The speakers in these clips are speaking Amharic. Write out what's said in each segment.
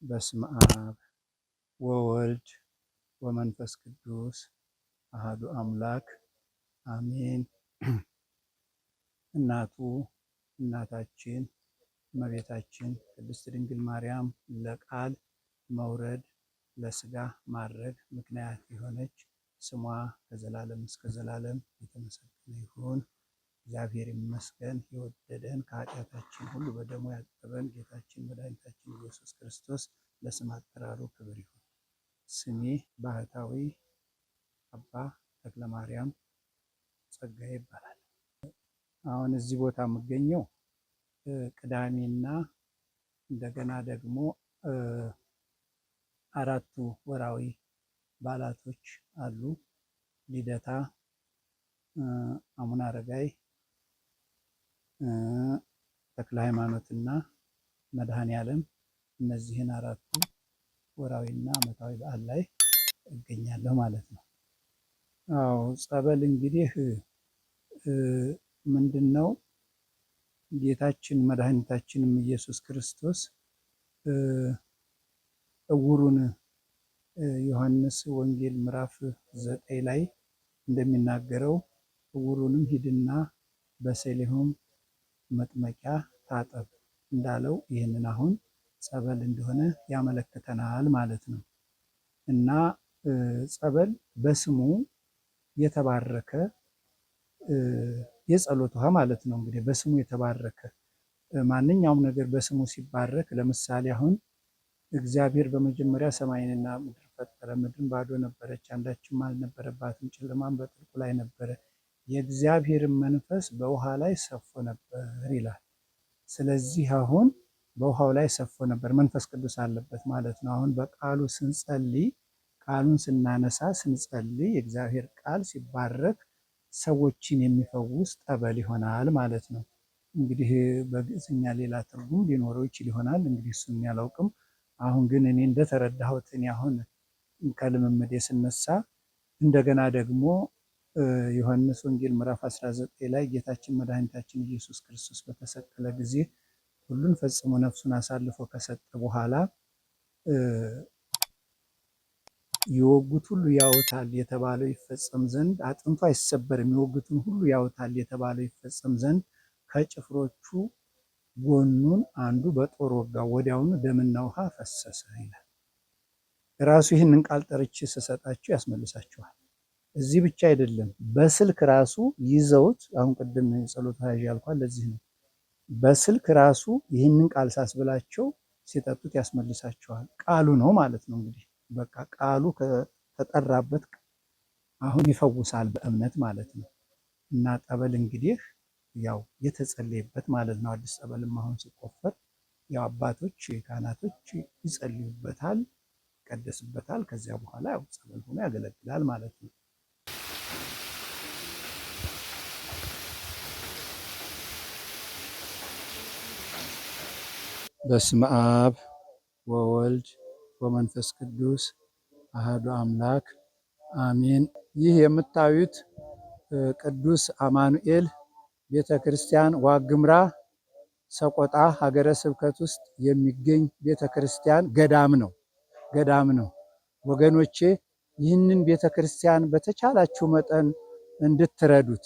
በስመ አብ ወወልድ ወመንፈስ ቅዱስ አሐዱ አምላክ አሜን። እናታችን እመቤታችን ቅድስት ድንግል ማርያም ለቃል መውረድ ለሥጋ ማድረግ ምክንያት የሆነች ስሟ ከዘላለም እስከ ዘላለም የተመሰገነ ይሁን። እግዚአብሔር ይመስገን። የወደደን ከኃጢአታችን ሁሉ በደሙ ያጠበን ጌታችን መድኃኒታችን ኢየሱስ ክርስቶስ ለስም አጠራሩ ክብር ይሁን። ስሜ ባህታዊ አባ ተክለ ማርያም ጸጋዬ ይባላል። አሁን እዚህ ቦታ የምገኘው ቅዳሜና እንደገና ደግሞ አራቱ ወራዊ በዓላቶች አሉ። ልደታ፣ አቡነ አረጋይ፣ ተክለ ሃይማኖትና መድኃኔ ዓለም እነዚህን አራቱ ወራዊና ዓመታዊ በዓል ላይ እገኛለሁ ማለት ነው። አዎ ጸበል እንግዲህ ምንድነው? ጌታችን መድኃኒታችንም ኢየሱስ ክርስቶስ እውሩን ዮሐንስ ወንጌል ምዕራፍ 9 ላይ እንደሚናገረው እውሩንም ሂድና በሰሊሆም መጥመቂያ ታጠብ እንዳለው ይህንን አሁን ጸበል እንደሆነ ያመለክተናል ማለት ነው። እና ጸበል በስሙ የተባረከ የጸሎት ውሃ ማለት ነው። እንግዲህ በስሙ የተባረከ ማንኛውም ነገር በስሙ ሲባረክ፣ ለምሳሌ አሁን እግዚአብሔር በመጀመሪያ ሰማይንና ምድር ፈጠረ። ምድርን ባዶ ነበረች፣ አንዳችም አልነበረባትም፣ ጨለማም በጥልቁ ላይ ነበረ፣ የእግዚአብሔርን መንፈስ በውሃ ላይ ሰፎ ነበር ይላል። ስለዚህ አሁን በውሃው ላይ ሰፎ ነበር፣ መንፈስ ቅዱስ አለበት ማለት ነው። አሁን በቃሉ ስንጸልይ፣ ቃሉን ስናነሳ ስንጸልይ፣ የእግዚአብሔር ቃል ሲባረክ ሰዎችን የሚፈውስ ጠበል ይሆናል ማለት ነው። እንግዲህ በግዕዝኛ ሌላ ትርጉም ሊኖረው ይችል ይሆናል፣ እንግዲህ እሱን ያላውቅም። አሁን ግን እኔ እንደተረዳሁት እኔ አሁን ከልምምድ ስነሳ እንደገና ደግሞ ዮሐንስ ወንጌል ምዕራፍ 19 ላይ ጌታችን መድኃኒታችን ኢየሱስ ክርስቶስ በተሰቀለ ጊዜ ሁሉን ፈጽሞ ነፍሱን አሳልፎ ከሰጠ በኋላ የወጉት ሁሉ ያውታል የተባለው ይፈጸም ዘንድ፣ አጥንቱ አይሰበርም የወጉትን ሁሉ ያውታል የተባለው ይፈጸም ዘንድ ከጭፍሮቹ ጎኑን አንዱ በጦር ወጋው፣ ወዲያውኑ ደምና ውሃ ፈሰሰ ይላል። ራሱ ይህንን ቃል ጠርቼ ስሰጣችሁ ያስመልሳችኋል። እዚህ ብቻ አይደለም፣ በስልክ ራሱ ይዘውት፣ አሁን ቅድም የጸሎት ሀያዥ ያልኳል ለዚህ ነው። በስልክ ራሱ ይህንን ቃል ሳስብላቸው ሲጠጡት ያስመልሳቸዋል። ቃሉ ነው ማለት ነው። እንግዲህ በቃ ቃሉ ከተጠራበት አሁን ይፈውሳል በእምነት ማለት ነው። እና ጠበል እንግዲህ ያው የተጸለየበት ማለት ነው። አዲስ ጸበልም አሁን ሲቆፈር ያው አባቶች ካህናቶች ይጸልዩበታል፣ ይቀደስበታል። ከዚያ በኋላ ያው ጸበል ሆኖ ያገለግላል ማለት ነው። በስመ አብ ወወልድ ወመንፈስ ቅዱስ አሐዱ አምላክ አሜን። ይህ የምታዩት ቅዱስ አማኑኤል ቤተ ክርስቲያን ዋግምራ ሰቆጣ ሀገረ ስብከት ውስጥ የሚገኝ ቤተ ክርስቲያን ገዳም ነው። ወገኖቼ ይህንን ቤተ ክርስቲያን በተቻላችሁ መጠን እንድትረዱት።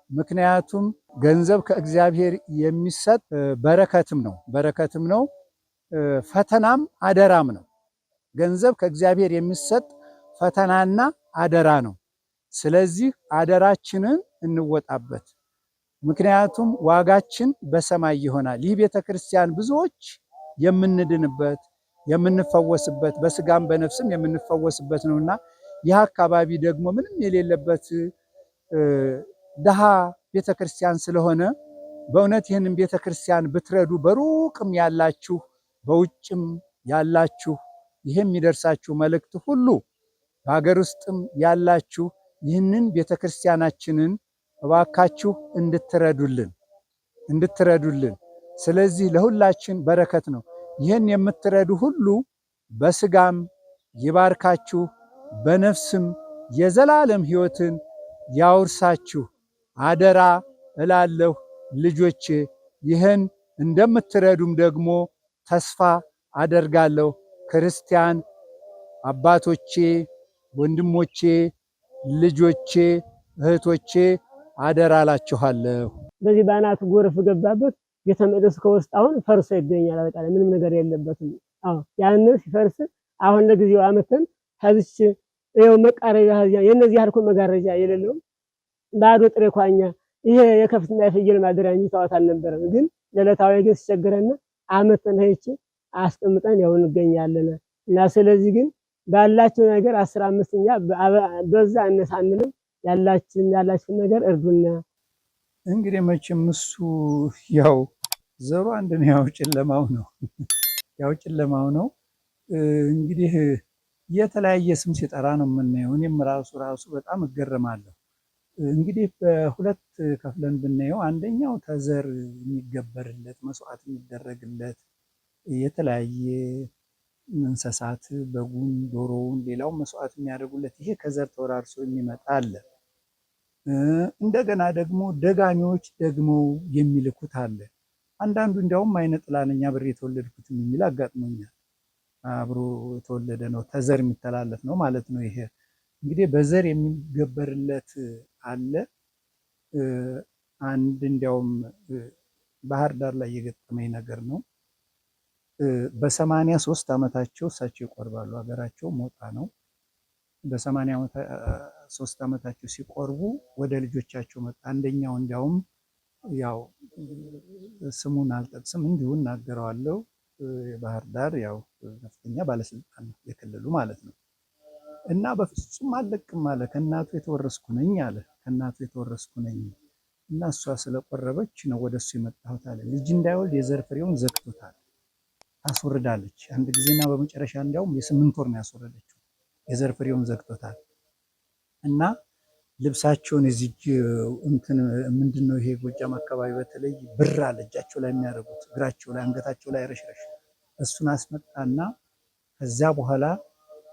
ምክንያቱም ገንዘብ ከእግዚአብሔር የሚሰጥ በረከትም ነው፣ ፈተናም አደራም ነው። ገንዘብ ከእግዚአብሔር የሚሰጥ ፈተናና አደራ ነው። ስለዚህ አደራችንን እንወጣበት። ምክንያቱም ዋጋችን በሰማይ ይሆናል። ይህ ቤተ ክርስቲያን ብዙዎች የምንድንበት የምንፈወስበት በስጋም በነፍስም የምንፈወስበት ነውና ይህ አካባቢ ደግሞ ምንም የሌለበት ድሃ ቤተ ክርስቲያን ስለሆነ በእውነት ይህንን ቤተ ክርስቲያን ብትረዱ፣ በሩቅም ያላችሁ በውጭም ያላችሁ ይህ የሚደርሳችሁ መልእክት ሁሉ በሀገር ውስጥም ያላችሁ ይህንን ቤተ ክርስቲያናችንን እባካችሁ እንድትረዱልን። ስለዚህ ለሁላችን በረከት ነው። ይህን የምትረዱ ሁሉ በስጋም ይባርካችሁ፣ በነፍስም የዘላለም ሕይወትን ያውርሳችሁ አደራ እላለሁ ልጆቼ። ይህን እንደምትረዱም ደግሞ ተስፋ አደርጋለሁ። ክርስቲያን አባቶቼ፣ ወንድሞቼ፣ ልጆቼ፣ እህቶቼ አደራ እላችኋለሁ። በዚህ በአናቱ ጎርፍ ገባበት ቤተ መቅደሱ ከውስጥ አሁን ፈርሶ ይገኛል። በቃ ምንም ነገር የለበትም። አዎ ያንን ሲፈርስ አሁን ለጊዜው አመተን ከዚች ይኸው መቃረጃ የነዚህ ያልኩ መጋረጃ የሌለው ባዶ ጥሬ ኳኛ ይሄ የከፍትና የፍየል ማደሪያ እንጂ ታዋት አልነበረም። ግን ለዕለታዊ ግን ሲቸግረን አመተን ሄቼ አስቀምጠን ያው እንገኛለን። እና ስለዚህ ግን ባላችሁ ነገር 15ኛ በዛ አነሳ አንልም። ያላችን ነገር እርዱና። እንግዲህ መቼም እሱ ያው ዘሩ አንድ ነው፣ ያው ጨለማው ነው፣ ያው ጨለማው ነው። እንግዲህ የተለያየ ስም ሲጠራ ነው የምናየው። እኔም ራሱ በጣም እገረማለሁ። እንግዲህ በሁለት ከፍለን ብናየው አንደኛው ተዘር የሚገበርለት መስዋዕት የሚደረግለት የተለያየ እንስሳት በጉን፣ ዶሮውን፣ ሌላው መስዋዕት የሚያደርጉለት ይሄ ከዘር ተወራርሶ የሚመጣ አለ። እንደገና ደግሞ ደጋሚዎች ደግሞ የሚልኩት አለ። አንዳንዱ እንዲያውም አይነ ጥላ ነኝ አብሬ የተወለድኩት የሚል አጋጥሞኛል። አብሮ የተወለደ ነው፣ ተዘር የሚተላለፍ ነው ማለት ነው። ይሄ እንግዲህ በዘር የሚገበርለት አለ። አንድ እንዲያውም ባህር ዳር ላይ የገጠመኝ ነገር ነው። በ83 ዓመታቸው እሳቸው ይቆርባሉ። ሀገራቸው ሞጣ ነው። በ83 ዓመታቸው ሲቆርቡ ወደ ልጆቻቸው መጣ። አንደኛው እንዲያውም ያው ስሙን አልጠቅስም እንዲሁ እናገረዋለሁ። የባህር ዳር ያው ከፍተኛ ባለስልጣን ነው፣ የክልሉ ማለት ነው። እና በፍጹም አልለቅም አለ። ከእናቱ የተወረስኩ ነኝ አለ። ከእናቱ የተወረስኩ ነኝ እና እሷ ስለቆረበች ነው ወደሱ የመጣሁት አለ። ልጅ እንዳይወልድ የዘር ፍሬውን ዘግቶታል። ታስወርዳለች አንድ ጊዜና በመጨረሻ እንዲያውም የ8 ወር ነው ያስወረደችው። የዘር ፍሬውን ዘግቶታል። እና ልብሳቸውን እዚህ እንትን ምንድነው ይሄ ጎጃም አካባቢ በተለይ ብር አለ እጃቸው ላይ የሚያደርጉት፣ እግራቸው ላይ፣ አንገታቸው ላይ ረሽረሽ እሱን አስመጣና ከዛ በኋላ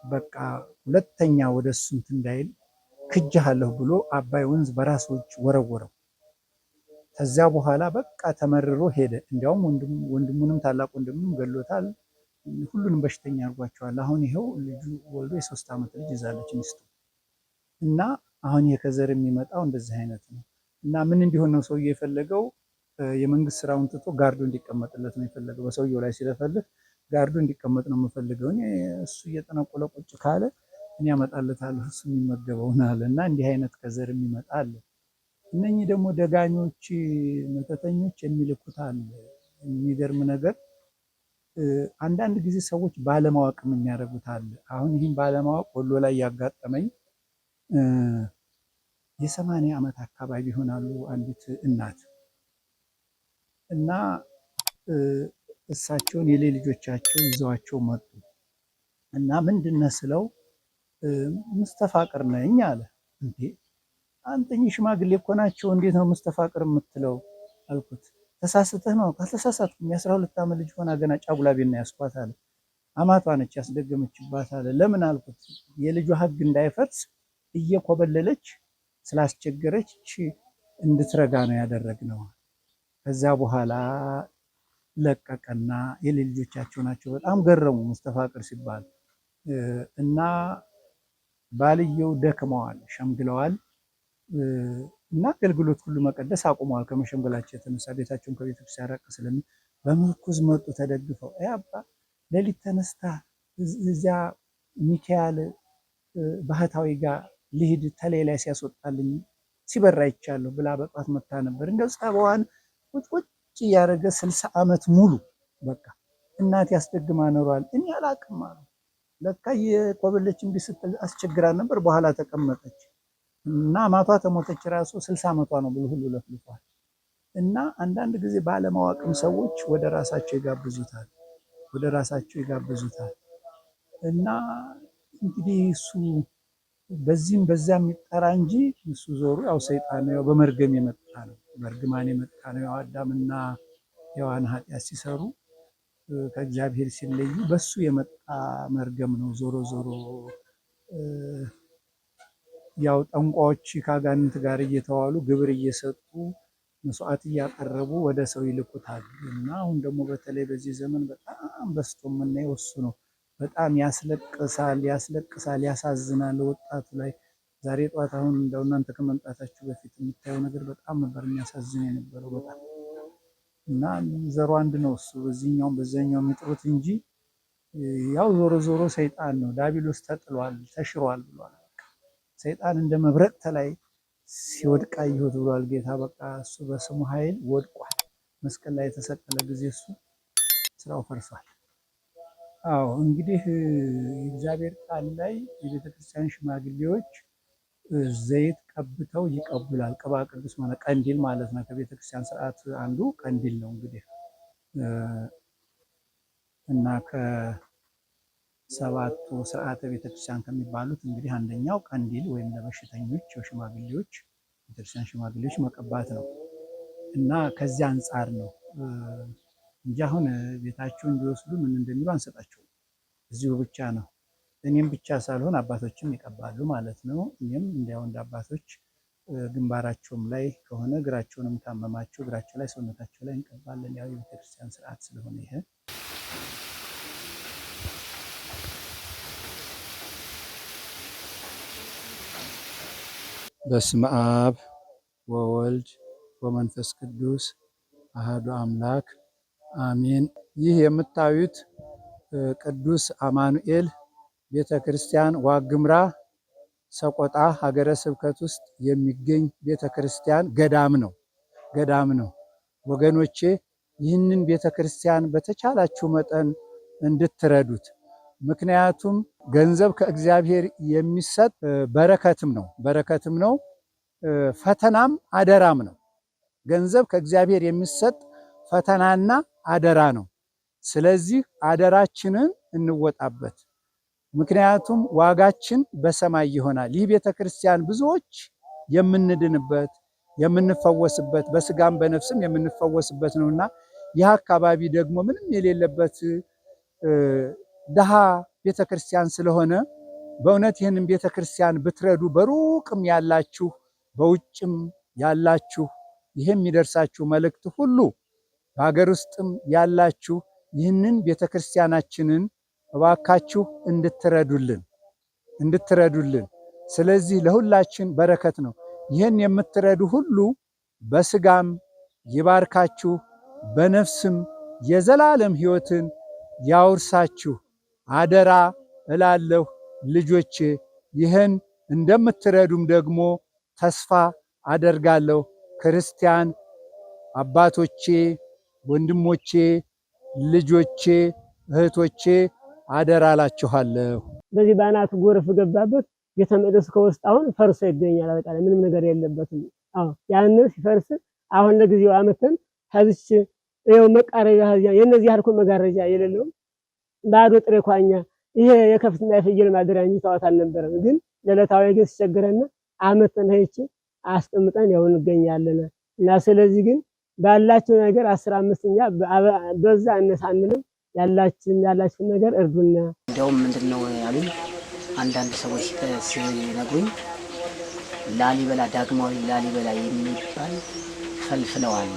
በቃ ሁለተኛ ወደ እሱ እንትን እንዳይል ክጃለሁ ብሎ አባይ ወንዝ በራሶች ወረወረው። ከዛ በኋላ በቃ ተመርሮ ሄደ። እንዲያውም ወንድሙንም ታላቅ ወንድሙንም ገሎታል። ሁሉንም በሽተኛ አድርጓቸዋል። አሁን ይሄው ልጁ ወልዶ የ3 ዓመት ልጅ ይዛለች ሚስቱ። እና አሁን የከዘር የሚመጣው እንደዚህ አይነት ነው። እና ምን እንዲሆን ነው ሰውዬው የፈለገው? የመንግስት ስራውን ትቶ ጋርዶ እንዲቀመጥለት ነው የፈለገው። በሰውየው ላይ ሲለፈልፍ ጋርዶ እንዲቀመጥ ነው የምፈልገው፣ እኔ እሱ እየጠነቆለ ቁጭ ካለ እኔ ያመጣለታለሁ እሱ የሚመገበውን አለ። እና እንዲህ አይነት ከዘር የሚመጣ አለ። እነኚህ ደግሞ ደጋኞች፣ መተተኞች የሚልኩት አለ። የሚገርም ነገር አንዳንድ ጊዜ ሰዎች ባለማወቅም የሚያደርጉት አለ። አሁን ይህም ባለማወቅ ወሎ ላይ ያጋጠመኝ የ80 ዓመት አካባቢ ይሆናሉ አንዲት እናት እና እሳቸውን የሌ ልጆቻቸው ይዘዋቸው መጡ እና ምንድነው ስለው ሙስተፋቅር ነኝ አለ። እንዴ አንተኝ ሽማግሌ እኮ ናቸው፣ እንዴት ነው ሙስተፋቅር የምትለው አልኩት። ተሳስተህ ነው። ካልተሳሳትኩም የ12 ዓመት ልጅ ሆና ገና ጫጉላ ቤት ነው ያስኳት አለ። አማቷ ነች ያስደገመችባት አለ። ለምን አልኩት። የልጇ ሕግ እንዳይፈርስ እየኮበለለች ስላስቸገረች እንድትረጋ ነው ያደረግነው። ከዛ በኋላ ለቀቀና የሌ ልጆቻቸው ናቸው። በጣም ገረሙ ሙስተፋቅር ሲባል እና ባልየው ደክመዋል፣ ሸምግለዋል እና አገልግሎት ሁሉ መቀደስ አቁመዋል። ከመሸምገላቸው የተነሳ ቤታቸውን ከቤተክርስቲያን ያራቀ ስለሚ በምርኩዝ መጡ ተደግፈው። አባ ሌሊት ተነስታ እዚያ ሚካኤል ባህታዊ ጋር ልሂድ ተሌላ ሲያስወጣልኝ ሲበራ ይቻለሁ ብላ በጧት መታ ነበር። እንደው ጸባዋን ቁጭ እያደረገ 60 ዓመት ሙሉ በቃ እናት ያስደግማ ኖሯል። እኔ አላቅም አሉ። ለካ የኮበለች እምቢ ስትል አስቸግራ ነበር። በኋላ ተቀመጠች እና አማቷ ተሞተች። ራሱ 60 ዓመቷ ነው ብሎ ሁሉ ለፍልፏል። እና አንዳንድ ጊዜ ባለማወቅም ሰዎች ወደ ራሳቸው ይጋብዙታል፣ ወደ ራሳቸው ይጋብዙታል። እና እንግዲህ እሱ በዚህም በዚያም የሚጠራ እንጂ እሱ ዞሩ ያው ሰይጣን ነው፣ ያው በመርገም የመጣ ነው፣ በእርግማን የመጣ ነው። ያው አዳምና ሔዋን ኃጢአት ሲሰሩ ከእግዚአብሔር ሲለዩ በሱ የመጣ መርገም ነው። ዞሮ ዞሮ ያው ጠንቋዎች ከአጋንንት ጋር እየተዋሉ ግብር እየሰጡ መስዋዕት እያቀረቡ ወደ ሰው ይልኩታል። እና አሁን ደግሞ በተለይ በዚህ ዘመን በጣም በዝቶ የምናየው እሱ ነው። በጣም ያስለቅሳል፣ ያሳዝናል ወጣቱ ላይ። ዛሬ ጠዋት አሁን እንደው እናንተ ከመምጣታችሁ በፊት የምታየው ነገር በጣም ነበር የሚያሳዝን የነበረው በጣም እና ዘሩ አንድ ነው እሱ በዚህኛውም በዛኛው የሚጥሩት እንጂ ያው ዞሮ ዞሮ ሰይጣን ነው። ዲያብሎስ ተጥሏል፣ ተሽሯል ብሏል። ሰይጣን እንደ መብረቅ ተላይ ሲወድቅ አየሁት ብሏል ጌታ። በቃ እሱ በስሙ ኃይል ወድቋል። መስቀል ላይ የተሰቀለ ጊዜ እሱ ስራው ፈርሷል። አዎ እንግዲህ የእግዚአብሔር ቃል ላይ የቤተክርስቲያን ሽማግሌዎች ዘይት ቀብተው ይቀቡላል። ቅባ ቅዱስ ማለት ቀንዲል ማለት ነው። ከቤተክርስቲያን ስርዓት አንዱ ቀንዲል ነው እንግዲህ እና ከሰባቱ ስርዓተ ቤተክርስቲያን ከሚባሉት እንግዲህ አንደኛው ቀንዲል ወይም ለበሽተኞች ሽማግሌዎች ቤተክርስቲያን ሽማግሌዎች መቀባት ነው እና ከዚያ አንጻር ነው እንጂ አሁን ቤታቸው እንዲወስዱ ምን እንደሚሉ አንሰጣቸውም። እዚሁ ብቻ ነው። እኔም ብቻ ሳልሆን አባቶችም ይቀባሉ ማለት ነው። እኔም እንዲያው እንደ አባቶች ግንባራቸውም ላይ ከሆነ እግራቸውንም ካመማቸው እግራቸው ላይ ሰውነታቸው ላይ እንቀባለን። ያው የቤተክርስቲያን ስርዓት ስለሆነ ይሄ በስመ አብ ወወልድ ወመንፈስ ቅዱስ አሐዱ አምላክ አሜን። ይህ የምታዩት ቅዱስ አማኑኤል ቤተ ክርስቲያን ዋግምራ ሰቆጣ ሀገረ ስብከት ውስጥ የሚገኝ ቤተ ክርስቲያን ገዳም ነው። ወገኖቼ ይህንን ቤተ ክርስቲያን በተቻላችሁ መጠን እንድትረዱት። ምክንያቱም ገንዘብ ከእግዚአብሔር የሚሰጥ በረከትም ነው፣ ፈተናም አደራም ነው። ገንዘብ ከእግዚአብሔር የሚሰጥ ፈተናና አደራ ነው። ስለዚህ አደራችንን እንወጣበት። ምክንያቱም ዋጋችን በሰማይ ይሆናል። ይህ ቤተ ክርስቲያን ብዙዎች የምንድንበት የምንፈወስበት በስጋም በነፍስም የምንፈወስበት ነውና ይህ አካባቢ ደግሞ ምንም የሌለበት ድሃ ቤተ ክርስቲያን ስለሆነ በእውነት ይህንን ቤተ ክርስቲያን ብትረዱ በሩቅም ያላችሁ በውጭም ያላችሁ ይህ የሚደርሳችሁ መልእክት ሁሉ በሀገር ውስጥም ያላችሁ ይህንን ቤተ ክርስቲያናችንን እባካችሁ እንድትረዱልን። ስለዚህ ለሁላችን በረከት ነው። ይህን የምትረዱ ሁሉ በስጋም ይባርካችሁ፣ በነፍስም የዘላለም ሕይወትን ያውርሳችሁ አደራ እላለሁ ልጆቼ። ይህን እንደምትረዱም ደግሞ ተስፋ አደርጋለሁ። ክርስቲያን አባቶቼ፣ ወንድሞቼ፣ ልጆቼ፣ እህቶቼ አደራ እላችኋለሁ። በዚህ በአናቱ ጎርፍ ገባበት ቤተ መቅደሱ ከውስጥ አሁን ፈርሶ ይገኛል። በቃ ምንም ነገር የለበትም። አዎ ያንን ሲፈርስ አሁን ለጊዜው አመተን ከዚች ይኸው መቃረቢያ የነዚህ ያልኩ መጋረጃ የሌለው ባዶ ጥሬ ኳኛ ይሄ የከፍትና የፍየል ማደሪያ እንጂ ታዋት አልነበረም። ግን ለዕለታዊ ግን ሲቸግረን አመተን ሄች አስቀምጠን ያው እንገኛለን እና ስለዚህ ግን ባላችሁ ነገር 15ኛ በዛ አነሳንንም ያላችሁ ነገር እርዱና። እንደውም ምንድነው ያሉኝ አንዳንድ ሰዎች ሲነግሩኝ ላሊበላ ዳግማዊ ላሊበላ የሚባል ፈልፍለዋል።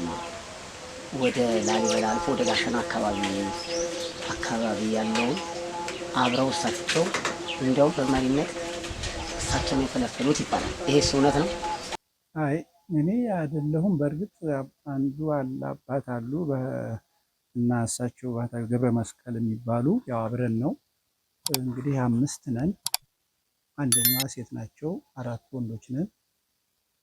ወደ ላሊበላ አልፎ ወደ ጋሸና አካባቢ ያለውን አብረው እሳቸው እንደውም በመሪነት እሳቸውን የፈለፈሉት ይባላል። ይሄስ እውነት ነው? አይ እኔ አይደለሁም። በእርግጥ አንዱ አባት አሉ እና እሳቸው ገብረ መስቀል የሚባሉ ያው አብረን ነው እንግዲህ 5 ነን። አንደኛዋ ሴት ናቸው፣ 4 ወንዶች ነን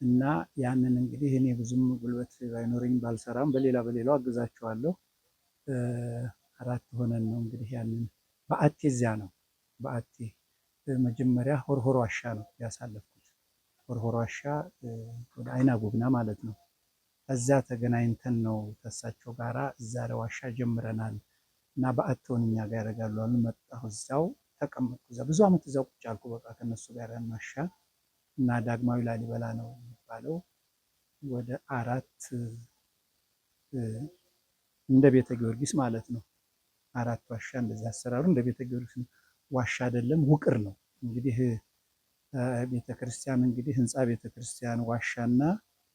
እና ያንን እንግዲህ እኔ ብዙም ጉልበት ባይኖረኝ ባልሰራም በሌላው አግዛቸዋለሁ። 4 ሆነን ነው እንግዲህ ያንን በአቴ እዚያ ነው በአቴ መጀመሪያ ሆርሆር ዋሻ ነው ያሳለፍኩት። ሆርሆር ዋሻ ወደ አይና ጎብና ማለት ነው። እዚያ ተገናኝተን ነው ከእሳቸው ጋራ እዛ ለዋሻ ጀምረናል እና በአቴውን እኛ ጋር ያደርጋሉ አሉ። መጣሁ፣ እዛው ተቀመጥኩ። እዛ ብዙ ዓመት እዛው ቁጭ አልኩ። በቃ ከነሱ ጋር ያን ዋሻ እና ዳግማዊ ላሊበላ ነው የሚባለው። ወደ 4 እንደ ቤተ ጊዮርጊስ ማለት ነው። 4 ዋሻ እንደዚህ አሰራሩ እንደ ቤተ ጊዮርጊስ ነው። ዋሻ አይደለም ውቅር ነው እንግዲህ ቤተክርስቲያን እንግዲህ ህንፃ ቤተክርስቲያን ዋሻና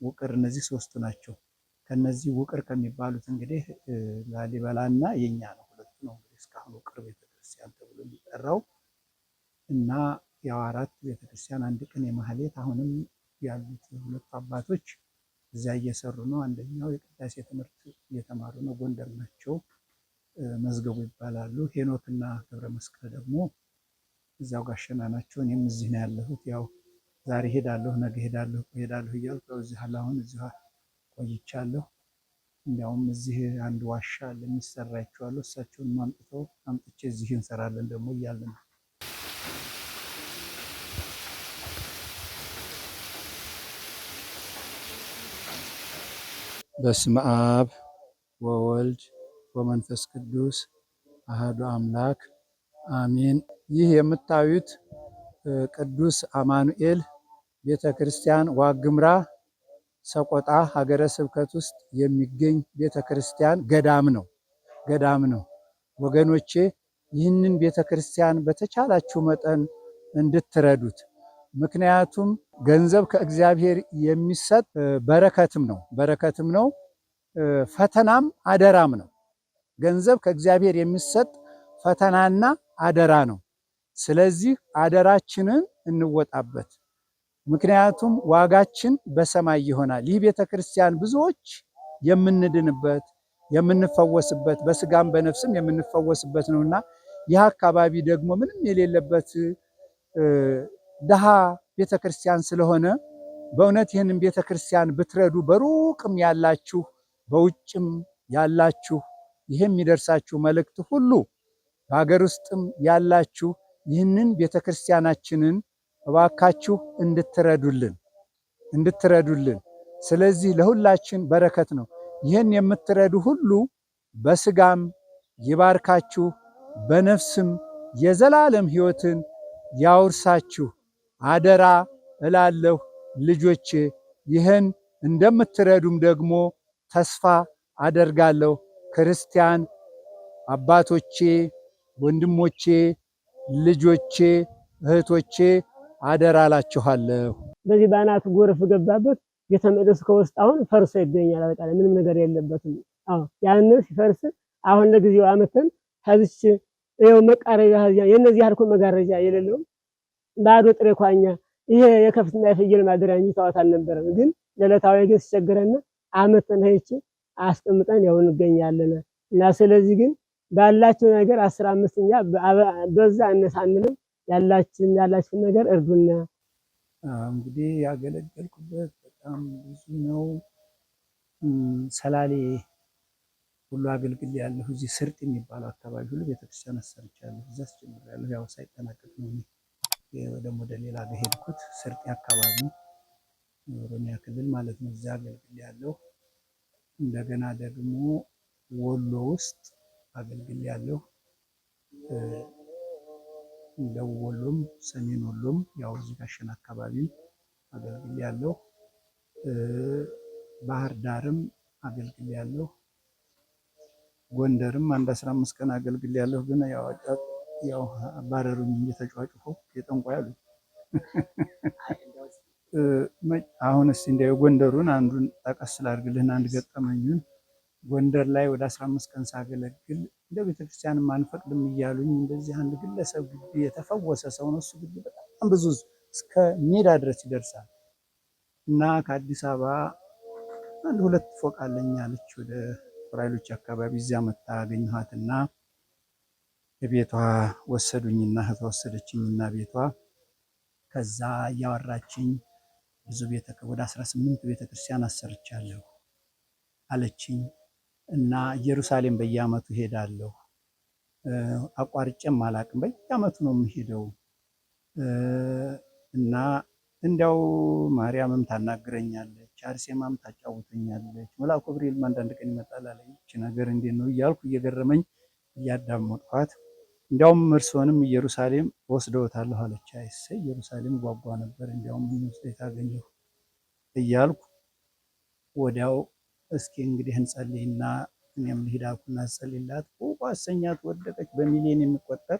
ውቅር እነዚህ 3 ናቸው። ከነዚህ ውቅር ከሚባሉት እንግዲህ ላሊበላና የኛ ነው፣ ሁለቱ ነው እንግዲህ እስካሁን ውቅር ቤተክርስቲያን ተብሎ የሚጠራው እና ያው 4 ቤተክርስቲያን አንድ ቀን የማህሌት አሁንም ያሉት ሁለቱ አባቶች እዚያ እየሰሩ ነው። አንደኛው የቅዳሴ ትምህርት እየተማሩ ነው፣ ጎንደር ናቸው። መዝገቡ ይባላሉ። ሄኖክና ገብረ መስቀል ደግሞ እዚያው ጋሸና ናቸው። እኔም እዚህ ነው ያለሁት። ያው ዛሬ ሄዳለሁ፣ ነገ ሄዳለሁ እያልኩ እዚህ አሁን እዚህ ቆይቻለሁ። እንዲያውም እዚህ አንድ ዋሻ አለ የሚሰራ ይችዋለሁ። እሳቸውን አምጥቼ እዚህ እንሰራለን ደግሞ እያለ ነው። በስመ አብ ወወልድ ወመንፈስ ቅዱስ አሐዱ አምላክ አሜን። ይህ የምታዩት ቅዱስ አማኑኤል ቤተ ክርስቲያን ዋግምራ ሰቆጣ ሀገረ ስብከት ውስጥ የሚገኝ ቤተ ክርስቲያን ገዳም ነው። ወገኖቼ ይህንን ቤተ ክርስቲያን በተቻላችሁ መጠን እንድትረዱት። ምክንያቱም ገንዘብ ከእግዚአብሔር የሚሰጥ በረከትም ነው፣ ፈተናም አደራም ነው። ገንዘብ ከእግዚአብሔር የሚሰጥ ፈተናና አደራ ነው። ስለዚህ አደራችንን እንወጣበት። ምክንያቱም ዋጋችን በሰማይ ይሆናል። ይህ ቤተ ክርስቲያን ብዙዎች የምንድንበት የምንፈወስበት በስጋም በነፍስም የምንፈወስበት ነውና ይህ አካባቢ ደግሞ ምንም የሌለበት ድሃ ቤተ ክርስቲያን ስለሆነ በእውነት ይህንን ቤተ ክርስቲያን ብትረዱ፣ በሩቅም ያላችሁ በውጭም ያላችሁ ይህ የሚደርሳችሁ መልእክት ሁሉ በሀገር ውስጥም ያላችሁ ይህንን ቤተ ክርስቲያናችንን እባካችሁ እንድትረዱልን። ስለዚህ ለሁላችን በረከት ነው። ይህን የምትረዱ ሁሉ በስጋም ይባርካችሁ፣ በነፍስም የዘላለም ሕይወትን ያውርሳችሁ አደራ እላለሁ ልጆቼ። ይህን እንደምትረዱም ደግሞ ተስፋ አደርጋለሁ። ክርስቲያን አባቶቼ፣ ወንድሞቼ፣ ልጆቼ፣ እህቶቼ አደራ እላችኋለሁ። በዚህ በአናቱ ጎርፍ ገባበት ቤተ መቅደሱ ከውስጥ አሁን ፈርሶ ይገኛል። በቃ ምንም ነገር የለበትም። ያንን ሲፈርስ አሁን ለጊዜው አመተን ከዚች ይኸው መቃረጃ የነዚህ ያልኩ መጋረጃ የሌለው ባዶ ጥሬ ኳኛ ይሄ የከፍትና የፍየል ማደሪያ እንጂ ታዋት አልነበረም። ግን ለዕለታዊ ግን ሲቸገረን አመተን ሄች አስቀምጠን ያው እንገኛለን። እና ስለዚህ ግን ባላችሁ ነገር 15ኛ በዛ አነሳንንም ያላችሁ ነገር እርዱና። እንግዲህ ያገለገልኩበት በጣም ብዙ ነው። ሰላሌ ሁሉ አገልግል ያለሁ። እዚህ ስርጥ የሚባለው አካባቢ ሁሉ ቤተክርስቲያን አሰርቻለሁ። እዛ አስጀምሬያለሁ። ያው ሳይጠናቀቅ ነው ደግሞ ወደ ሌላ ሄድኩት። ስርጤ አካባቢ ኦሮሚያ ክልል ማለት ነው። እዛ አገልግል ያለሁ። እንደገና ደግሞ ወሎ ውስጥ አገልግል ያለሁ። ደቡብ ወሎም ሰሜን ወሎም ያው እዚህ ጋሸና አካባቢ አገልግል ያለሁ። ባህር ዳርም አገልግል ያለሁ። ጎንደርም አንድ 15 ቀን አገልግል ያለሁ። ግን ያው አባረሩኝ እየተጫጫፉ የጠንቋይ አሉ። አሁንስ እንደ ጎንደሩን አንዱን ጠቀስ ላድርግልህና አንድ ገጠመኙን ጎንደር ላይ ወደ 15 ቀን ሳገለግል እንደ ቤተክርስቲያንም አንፈቅድም እያሉኝ እንደዚህ አንድ ግለሰብ ግቢ የተፈወሰ ሰው ነው። እሱ ግቢ በጣም ብዙ እስከ ሜዳ ድረስ ይደርሳል እና ከአዲስ አበባ አንድ 2 ፎቅ አለኝ አለች። ወደ ራይሎች አካባቢ እዚያ መጣ አገኘኋትና ቤቷ ወሰዱኝና ወሰደችኝና ቤቷ ከዛ እያወራችኝ ብዙ ወደ 18 ቤተክርስቲያን አሰርቻለሁ አለችኝ። እና ኢየሩሳሌም በየዓመቱ ሄዳለሁ፣ አቋርጬም አላቅም፣ በየዓመቱ ነው የምሄደው። እና እንዲያው ማርያምም ታናግረኛለች፣ አርሴማም ታጫውተኛለች፣ መልአኩ ገብርኤልም አንዳንድ ቀን ይመጣል አለች። ነገር እንዴት ነው እያልኩ እየገረመኝ እያዳመጥኳት እንዲያውም እርስዎንም ኢየሩሳሌም ወስደውታለሁ አለች። አይሰ ኢየሩሳሌም ጓጓ ነበር፣ እንዲያውም ወስደት አገኘሁ እያልኩ ወዲያው እስኪ እንግዲህ እንጸልይና እኔም ልሂድ አልኩና ጸልይላት። አሰኛት፣ ወደቀች። በሚሊዮን የሚቆጠር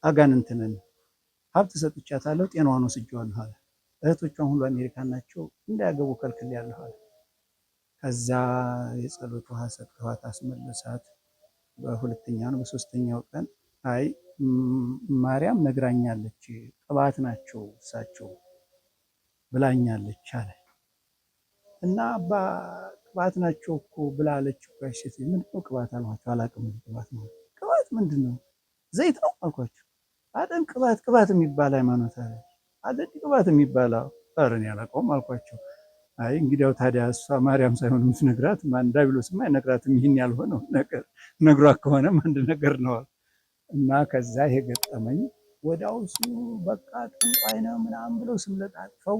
አጋንንት ነን፣ ሀብት ሰጥቻታለሁ፣ ጤናዋን ወስጄዋለሁ አለ። እህቶቿን ሁሉ አሜሪካን ናቸው፣ እንዳያገቡ ከልክያለሁ አለ። ከዛ የጸሎት ውሃ ሰጥተዋት አስመለሳት። በሁለተኛው ነው በሶስተኛው ቀን አይ ማርያም ነግራኛለች፣ ቅባት ናቸው እሳቸው ብላኛለች አለ እና አባ ቅባት ናቸው እኮ ብላለች እኮ ሴት። ምንድን ነው ቅባት አልኳቸው። አላውቅም። ቅባት ነው። ቅባት ምንድን ነው? ዘይት ነው አልኳቸው። አይደል ቅባት የሚባል ሃይማኖት አለ አይደል? ቅባት የሚባል ኧረ እኔ አላውቀውም አልኳቸው። አይ እንግዲያው ታዲያ እሷ ማርያም ሳይሆን የምትነግራት ማን ዲያብሎስማ አይነግራትም። ይህን ያልሆነው ነገር ነግሯት ከሆነም አንድ ነገር ነው እና ከዛ ይሄ ገጠመኝ። ወዲያው እሱ በቃ ጠንቋይ ነው ምናምን ብለው ስም ለጣጥፈው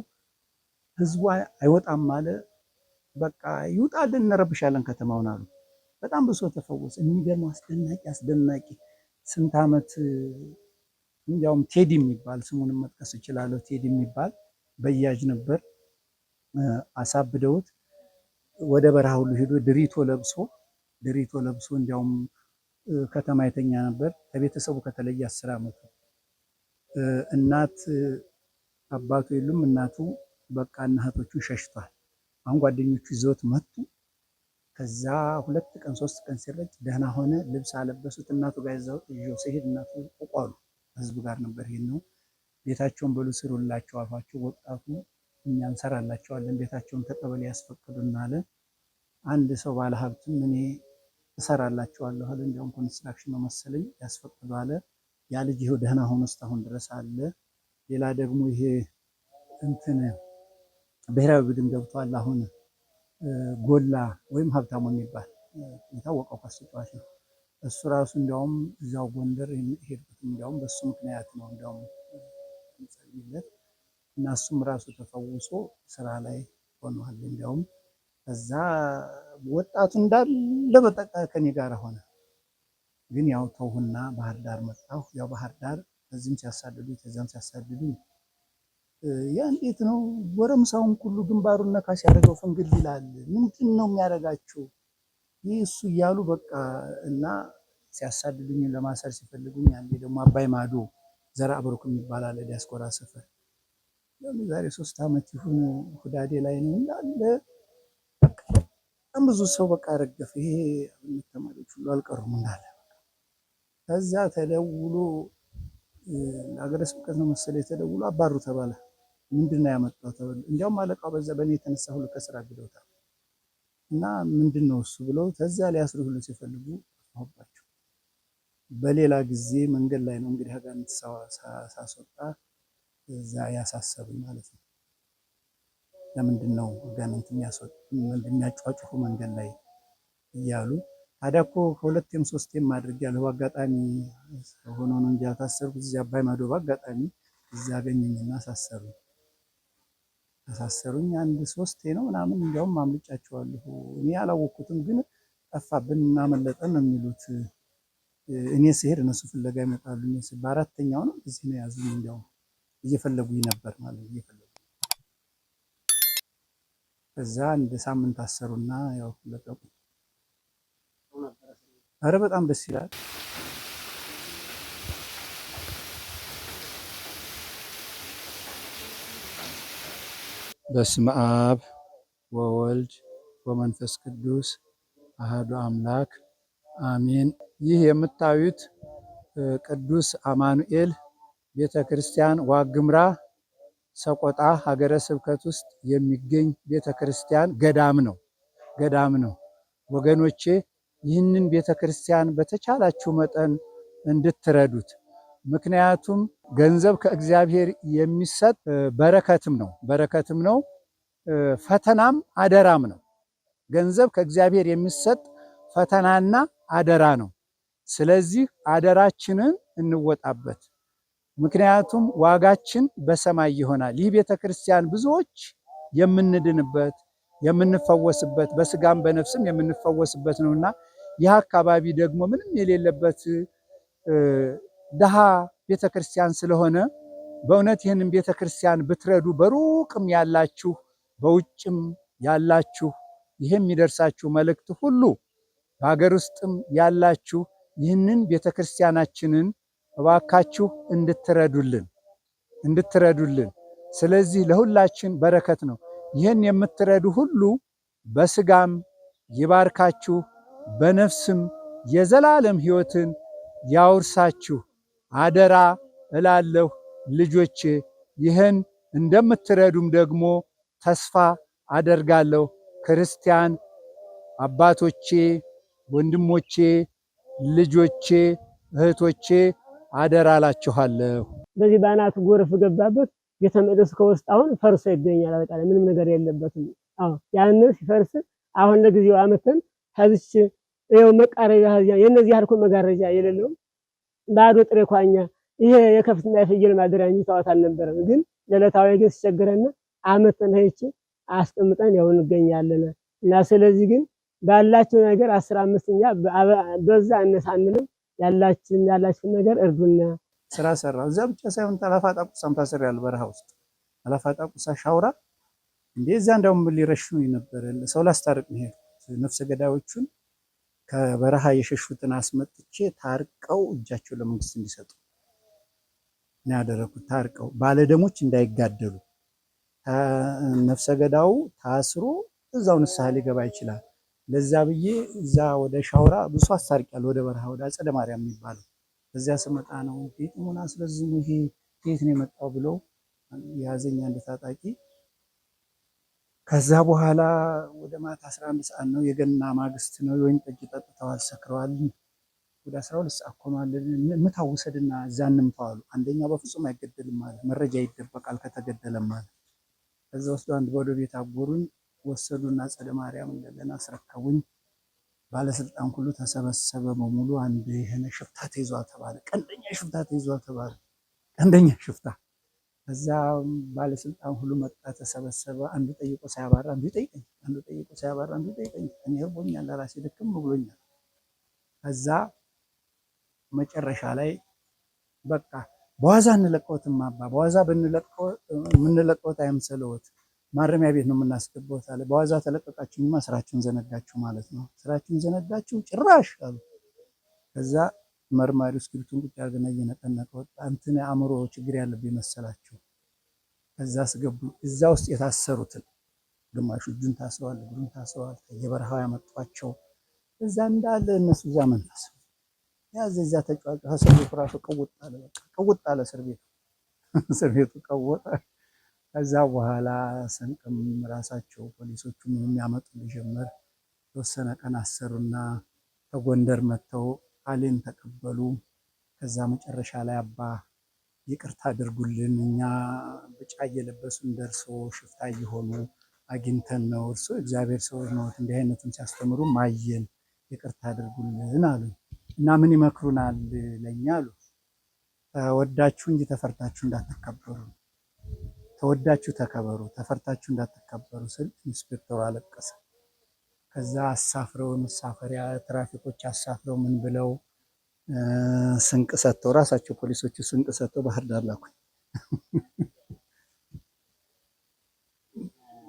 ህዝቡ አይወጣም አለ። በቃ ይውጣልን እንረብሻለን ከተማውን አሉ። በጣም ብሶ ተፈወሰ። የሚገርመው አስደናቂ ስንት ዓመት እንዲያውም ቴዲ የሚባል ስሙንም መጥቀስ እችላለሁ። ቴዲ የሚባል በያጅ ነበር። አሳብደውት ወደ በረሃ ሁሉ ሄዶ ድሪቶ ለብሶ እንዲያውም ከተማ የተኛ ነበር። ከቤተሰቡ ከተለየ 10 ዓመቱ። እናት አባቱ የሉም። እናቱ በቃ እናቶቹ ሸሽቷል። አሁን ጓደኞቹ ይዘውት መጡ። ከዛ 2 ቀን 3 ቀን ሲረጭ ደህና ሆነ። ልብስ አለበሱት። እናቱ ጋር ይዘው ሲሄድ እናቱ ቆቋሉ። ህዝቡ ጋር ነበር። ይሄን ነው ቤታቸውን በሉ ስሩላቸው አሏቸው። ወጣቱ እኛ እንሰራላቸዋለን ቤታቸውን ተቀበል ያስፈቅዱና አለ። አንድ ሰው ባለ ሀብትም እኔ እሰራላቸዋለሁ አለ። እንዲያውም ኮንስትራክሽን ነው መሰለኝ ያስፈቅዱ አለ። ያ ልጅ ይኸው ደህና ሆኖ እስካሁን ድረስ አለ። ሌላ ደግሞ ይሄ እንትን ብሔራዊ ቡድን ገብቷል። አሁን ጎላ ወይም ሀብታሙ የሚባል የታወቀው ኳስ ተጫዋች ነው። እሱ ራሱ እንዲያውም እዛው ጎንደር ሄድኩት እንዲያውም በሱ ምክንያት ነው እንዲያውም እንጸልይለት እና እሱም ራሱ ተፈውሶ ስራ ላይ ሆኗል። እንዲያውም ከዛ ወጣቱ እንዳለ በጠቃ ከኔ ጋር ሆነ። ግን ያው ተውሁና ባህር ዳር መጣሁ። ያው ባህር ዳር እዚህም ሲያሳድዱኝ ከዛም ሲያሳድዱኝ ያ እንዴት ነው ጎረምሳውን ሁሉ ግንባሩን ነካ ሲያደርገው ፈንግል ይላል። ምንድን ነው የሚያደርጋችሁ ይህ እሱ እያሉ በቃ እና ሲያሳድዱኝ ለማሰር ሲፈልጉኝ አንዴ ደግሞ አባይ ማዶ ዘርዓ ብሩክ የሚባል አለ ዲያስፖራ ሰፈር ዛሬ 3 ዓመት ይሁን ሁዳዴ ላይ ነው እንዳለ በጣም ብዙ ሰው በቃ ረገፈ። ይሄ ተማሪዎች ሁሉ አልቀሩም እንዳለ። ከዛ ተደውሎ ሀገረ ስብከት ነው መሰለኝ ተደውሎ አባሩ ተባለ። ምንድነው ያመጣው ተባለ። እንዲያውም አለቃው በዛ በእኔ የተነሳ ሁሉ ከስራ ግደውታል። እና ምንድነው እሱ ብለው ከዛ ሊያስሩ ሁሉ ሲፈልጉ አባቸው በሌላ ጊዜ መንገድ ላይ ነው እንግዲህ አጋንንት ሳስወጣ እዛ ያሳሰቡኝ ማለት ነው። ለምንድን ነው አጋንንት የሚያጫጭፉ መንገድ ላይ እያሉ ታዲያ እኮ ከሁለቴም 3ቴም አድርጌያለሁ። በአጋጣሚ ሆኖ ነው እንጂ ያሳሰሩት እዚህ አባይ ማዶ በአጋጣሚ እዛ አገኘኝና አሳሰሩኝ። 1-3ቴ ነው ምናምን እንዲያውም አምልጫቸዋለሁ። እኔ አላወቅኩትም፣ ግን ጠፋብን እናመለጠን ነው የሚሉት። እኔ ስሄድ እነሱ ፍለጋ ይመጣሉ። በ4ኛው ነው እዚህ ነው ያዙኝ። እንዲያውም እየፈለጉኝ ነበር ማለት እየፈለጉ ከዛ 1 ሳምንት አሰሩና ያው ለቀቁ። አረ በጣም ደስ ይላል። በስመ አብ ወወልድ ወመንፈስ ቅዱስ አሐዱ አምላክ አሜን። ይህ የምታዩት ቅዱስ አማኑኤል ቤተክርስቲያን ዋግምራ ሰቆጣ ሀገረ ስብከት ውስጥ የሚገኝ ቤተክርስቲያን ገዳም ነው። ወገኖቼ ይህንን ቤተክርስቲያን በተቻላችሁ መጠን እንድትረዱት። ምክንያቱም ገንዘብ ከእግዚአብሔር የሚሰጥ በረከትም ነው፣ ፈተናም አደራም ነው። ገንዘብ ከእግዚአብሔር የሚሰጥ ፈተናና አደራ ነው። ስለዚህ አደራችንን እንወጣበት። ምክንያቱም ዋጋችን በሰማይ ይሆናል። ይህ ቤተክርስቲያን ብዙዎች የምንድንበት የምንፈወስበት በስጋም በነፍስም የምንፈወስበት ነውና ይህ አካባቢ ደግሞ ምንም የሌለበት ደሃ ቤተክርስቲያን ስለሆነ በእውነት ይህንን ቤተክርስቲያን ብትረዱ በሩቅም ያላችሁ በውጭም ያላችሁ ይህም የሚደርሳችሁ መልእክት ሁሉ በሀገር ውስጥም ያላችሁ ይህንን ቤተክርስቲያናችንን እባካችሁ እንድትረዱልን። ስለዚህ ለሁላችን በረከት ነው። ይህን የምትረዱ ሁሉ በስጋም ይባርካችሁ፣ በነፍስም የዘላለም ሕይወትን ያውርሳችሁ። አደራ እላለሁ ልጆቼ። ይህን እንደምትረዱም ደግሞ ተስፋ አደርጋለሁ። ክርስቲያን አባቶቼ፣ ወንድሞቼ፣ ልጆቼ፣ እህቶቼ አደራ እላችኋለሁ። በዚህ በአናቱ ጎርፍ ገባበት። ቤተ መቅደሱ ከውስጥ አሁን ፈርሶ ይገኛል። አጠቃላይ ምንም ነገር የለበትም። ያንን ሲፈርስ አሁን ለጊዜው አመተን ከዚች ይኸው መቃረቢያ የነዚህ ያልኩ መጋረጃ የሌለው ባዶ ጥሬ ኳኛ ይሄ የከፍትና የፍየል ማደሪያ እንጂ ታዋት አልነበረም። ግን ለዕለታዊ ግን ሲቸገረን አመተን ሄች አስቀምጠን ያው እንገኛለን። እና ስለዚህ ግን ባላችሁ ነገር 15ኛ በዛ አነሳንንም ያላችሁን ነገር እርዱና። ስራ ሰራ። እዛ ብቻ ሳይሆን አላፋጣቁሳም ታስሬያለሁ። በረሃ ውስጥ አላፋጣቁሳ ሻውራ እንደዛ እንደውም ሊረሽኑ ነበር። ሰው ላስታርቅ ነው ነፍሰ ገዳዮቹን ከበረሃ የሸሹትን አስመጥቼ ታርቀው እጃቸው ለመንግስት እንዲሰጡ ነው ያደረኩት። ታርቀው ባለደሞች እንዳይጋደሉ ነፍሰ ገዳው ታስሮ እዛው ንስሐ ሊገባ ይችላል። ለዛ ብዬ እዛ ወደ ሻውራ ብዙ አስታርቂያለሁ። ወደ በረሃ ወደ አጸደ ማርያም የሚባለው በዚያ ስመጣ ነው ጌጥሙና ስለዚህ ይሄ ከየት ነው የመጣው ብሎ ያዘኛ አንድ ታጣቂ። ከዛ በኋላ ወደ ማታ 11 ሰዓት ነው የገና ማግስት ነው። የወይን ጠጅ ጠጥተዋል፣ ሰክረዋል። ወደ 12 ሰዓት ሆኗል። ምታውሰድና እዛ እንምታዋሉ። አንደኛው በፍጹም አይገደልም ማለት መረጃ ይደበቃል ከተገደለም ማለት። ከዛ ወስዶ አንድ ወደ ቤት አጎሩኝ ወሰዱና አጸደ ማርያም እንደገና አስረከቡኝ። ባለስልጣን ሁሉ ተሰበሰበ በሙሉ። አንድ ይሄን ሽፍታ ተይዟል ተባለ። ቀንደኛ ሽፍታ ተይዟል ተባለ። ቀንደኛ ሽፍታ። ከዛ ባለስልጣን ሁሉ መጣ ተሰበሰበ። አንዱ ጠይቆ ሳያባራ አንዱ ይጠይቀኝ፣ አንዱ ጠይቆ ሳያባራ አንዱ ይጠይቀኝ። እኔ እርቦኛል፣ ለራሴ ደክም ብሎኛል። ከዛ መጨረሻ ላይ በቃ በዋዛ እንለቀውትም አባ በዋዛ ብንለቀው የምንለቀውት አይምሰለዎት ማረሚያ ቤት ነው የምናስገባው አለ። በዋዛ ተለቀቃችሁማ ስራችሁን ዘነጋችሁ ማለት ነው። ስራችሁን ዘነጋችሁ ጭራሽ አሉ። ከዛ መርማሪው እስክሪብቱን ቁጭ አድርገና እየነቀነቀ ወጣ። እንትን አእምሮ ችግር ያለብኝ መሰላችሁ። ከዛ አስገቡ። እዛ ውስጥ የታሰሩትን ግማሹ እጁን ታስረዋል፣ እግሩን ታስረዋል። የበረሃው ያመጧቸው እዛ እንዳለ እነሱ እዛ መንፈስ ያዘ። እዛ ተጫዋጭ እስር ቤቱ ራሱ ቀውጥ አለ። በቃ ቀውጥ አለ እስር ቤቱ ቀውጥ። ከዛ በኋላ ሰንቅም ራሳቸው ፖሊሶቹ የሚያመጡ ጀመር። ተወሰነ ቀን አሰሩና ከጎንደር መጥተው ቃሌን ተቀበሉ። ከዛ መጨረሻ ላይ አባ ይቅርታ አድርጉልን፣ እኛ ብጫ እየለበሱን ደርሶ ሽፍታ እየሆኑ አግኝተን ነው፣ እርሶ እግዚአብሔር ሰው ነው፣ እንዲህ አይነቱን ሲያስተምሩ ማየን፣ ይቅርታ አድርጉልን አሉ። እና ምን ይመክሩናል ለኛ አሉ። ተወዳችሁ እንጂ ተፈርታችሁ እንዳትከበሩ፣ ተወዳችሁ ተከበሩ፣ ተፈርታችሁ እንዳትከበሩ ስል ኢንስፔክተሩ አለቀሰ። ከዛ አሳፍረው መሳፈሪያ ትራፊኮች አሳፍረው ምን ብለው ስንቅ ሰጥተው ራሳቸው ፖሊሶቹ ስንቅ ሰጥተው ባህር ዳር ላኩኝ።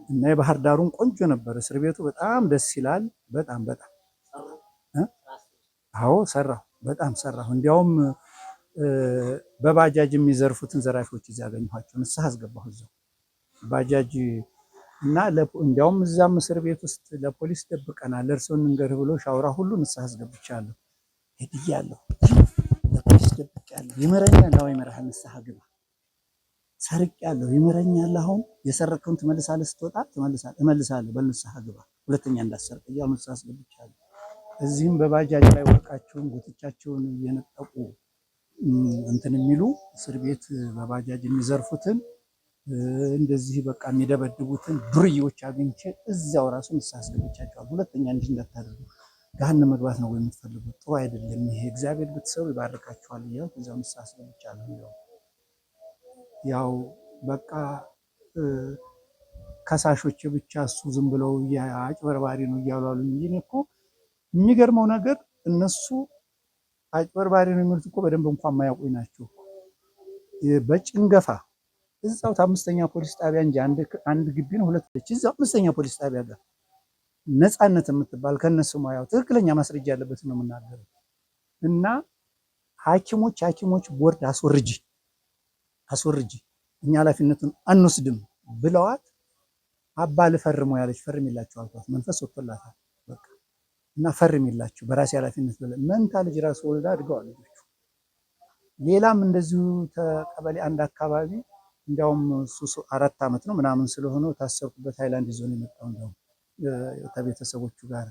እና የባህር ዳሩን ቆንጆ ነበር እስር ቤቱ፣ በጣም ደስ ይላል። በጣም አዎ ሰራሁ፣ በጣም ሰራሁ። እንዲያውም በባጃጅ የሚዘርፉትን ዘራፊዎች እዚያ አገኘኋቸው። ንስሐ አስገባሁ እዛው ባጃጅ እና እንዲያውም እዛም እስር ቤት ውስጥ ለፖሊስ ደብቀናል፣ እርስዎን እንገርህ ብሎ ሻውራ ሁሉ ንስሐ አስገብቻለሁ። ሄድያለሁ፣ ለፖሊስ ደብቄያለሁ። ይመረኛል፣ አዎ ይመረሃል፣ ንስሐ ግባ። ሰርቄያለሁ፣ ይመረኛል። አሁን የሰረከውን ትመልሳለህ፣ ስትወጣ እመልሳለሁ፣ በንስሐ ግባ፣ ሁለተኛ እንዳሰርቅ እያሉ ንስሐ አስገብቻለሁ። እዚህም በባጃጅ ላይ ወርቃቸውን ጎትቻቸውን እየነጠቁ እንትን የሚሉ እስር ቤት በባጃጅ የሚዘርፉትን እንደዚህ በቃ የሚደበድቡትን ዱርዬዎች አግኝቼ እዚያው ራሱ ንስሐ አስገብቻቸዋለሁ። ሁለተኛ እንዲህ እንዳታደርጉ፣ ገሃነም መግባት ነው የምትፈልጉት፣ ጥሩ አይደለም ይሄ፣ እግዚአብሔር ብትሰሩ ይባርካችኋል እያልኩ እዚያው ንስሐ አስገብቻለሁ። ያው በቃ ከሳሾች ብቻ እሱ ዝም ብለው አጭበርባሪ ነው እያሉ አሉ እንጂ እኔ እኮ የሚገርመው ነገር እነሱ አጭበርባሪ ነው የሚሉት እኮ በደንብ እንኳን የማያውቁኝ ናቸው። በጭንገፋ እዛው አምስተኛ ፖሊስ ጣቢያ እንጂ አንድ ግቢ ነው ሁለት ልጅ እዛው አምስተኛ ፖሊስ ጣቢያ ጋር ነፃነት የምትባል ከነሱ ማያው ትክክለኛ ማስረጃ ያለበት ነው የምናገረው። እና ሐኪሞች ቦርድ አስወርጂ እኛ ኃላፊነቱን አንወስድም ብለዋት አባ ልፈርመው ያለች ፈርሚላችሁ አልኳት። መንፈስ ወጥቶላታል በቃ እና ፈርሚላችሁ በራሴ ኃላፊነት ብለ መንታ ልጅ ራሱ ወልዳ አድገዋል ልጆቹ። ሌላም እንደዚሁ ተቀበሌ አንድ አካባቢ እንዲያውም እሱ 4 ዓመት ነው ምናምን ስለሆነው ታሰርኩበት ሃይላንድ ይዞ ነው የመጣው እንዲያውም ከቤተሰቦቹ ጋር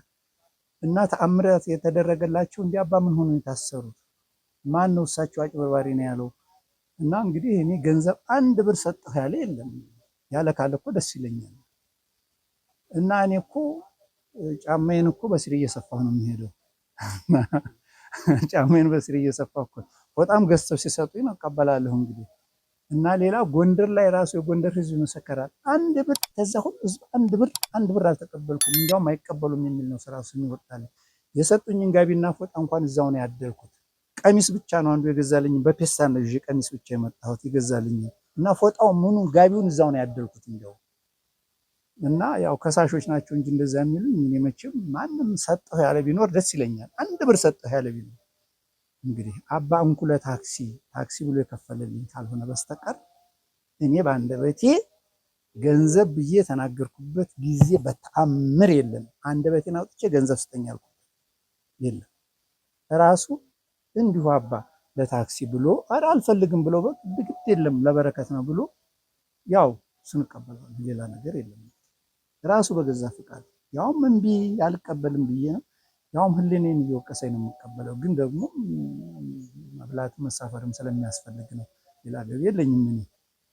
እና ተአምራት የተደረገላቸው እንዲህ አባ ምን ሆኖ የታሰሩት ማን ነው እሳቸው አጭበርባሪ ነው ያለው እና እንግዲህ እኔ ገንዘብ 1 ብር ሰጠሁ ያለ የለም ያለ ካለ እኮ ደስ ይለኛል እና እኔ እኮ ጫማዬን እኮ በስሪ እየሰፋሁ ነው የሚሄደው ጫማዬን በስሪ እየሰፋሁ እኮ በጣም ገዝተው ሲሰጡኝ ነው እቀበላለሁ እንግዲህ እና ሌላ ጎንደር ላይ ራሱ የጎንደር ህዝብ ይመሰከራል 1 ብር ከዛ ሁሉ ህዝብ 1 ብር አልተቀበልኩም እንዲያውም አይቀበሉም የሚል ነው ስራው ስንወጣል የሰጡኝን ጋቢና ፎጣ እንኳን እዛው ነው ያደርኩት ቀሚስ ብቻ ነው አንዱ የገዛልኝ በፔስታን ነው ይዤ ቀሚስ ብቻ የመጣሁት ይገዛልኝ እና ፎጣው ምኑ ጋቢውን እዛው ነው ያደርኩት እንዲያው እና ያው ከሳሾች ናቸው እንጂ እንደዛ የሚሉኝ እኔ መቼም ማንም ሰጠሁ ያለ ቢኖር ደስ ይለኛል 1 ብር ሰጠሁ ያለ ቢኖር እንግዲህ አባ እንኩለ ታክሲ ብሎ የከፈለልኝ ካልሆነ በስተቀር እኔ በአንደበቴ ገንዘብ ብዬ ተናገርኩበት ጊዜ በተአምር የለም አንደበቴን አውጥቼ ገንዘብ ስጠኝ አልኩት የለም ራሱ እንዲሁ አባ ለታክሲ ብሎ አልፈልግም ብሎ በግድ የለም ለበረከት ነው ብሎ ያው ስንቀበለው ሌላ ነገር የለም ራሱ በገዛ ፍቃድ ያውም እምቢ አልቀበልም ብዬ ነው ያውም ህሊኔን እየወቀሰኝ ነው የምቀበለው ግን ደግሞ መብላት መሳፈርም ስለሚያስፈልግ ነው ሌላ ገቢ የለኝም እኔ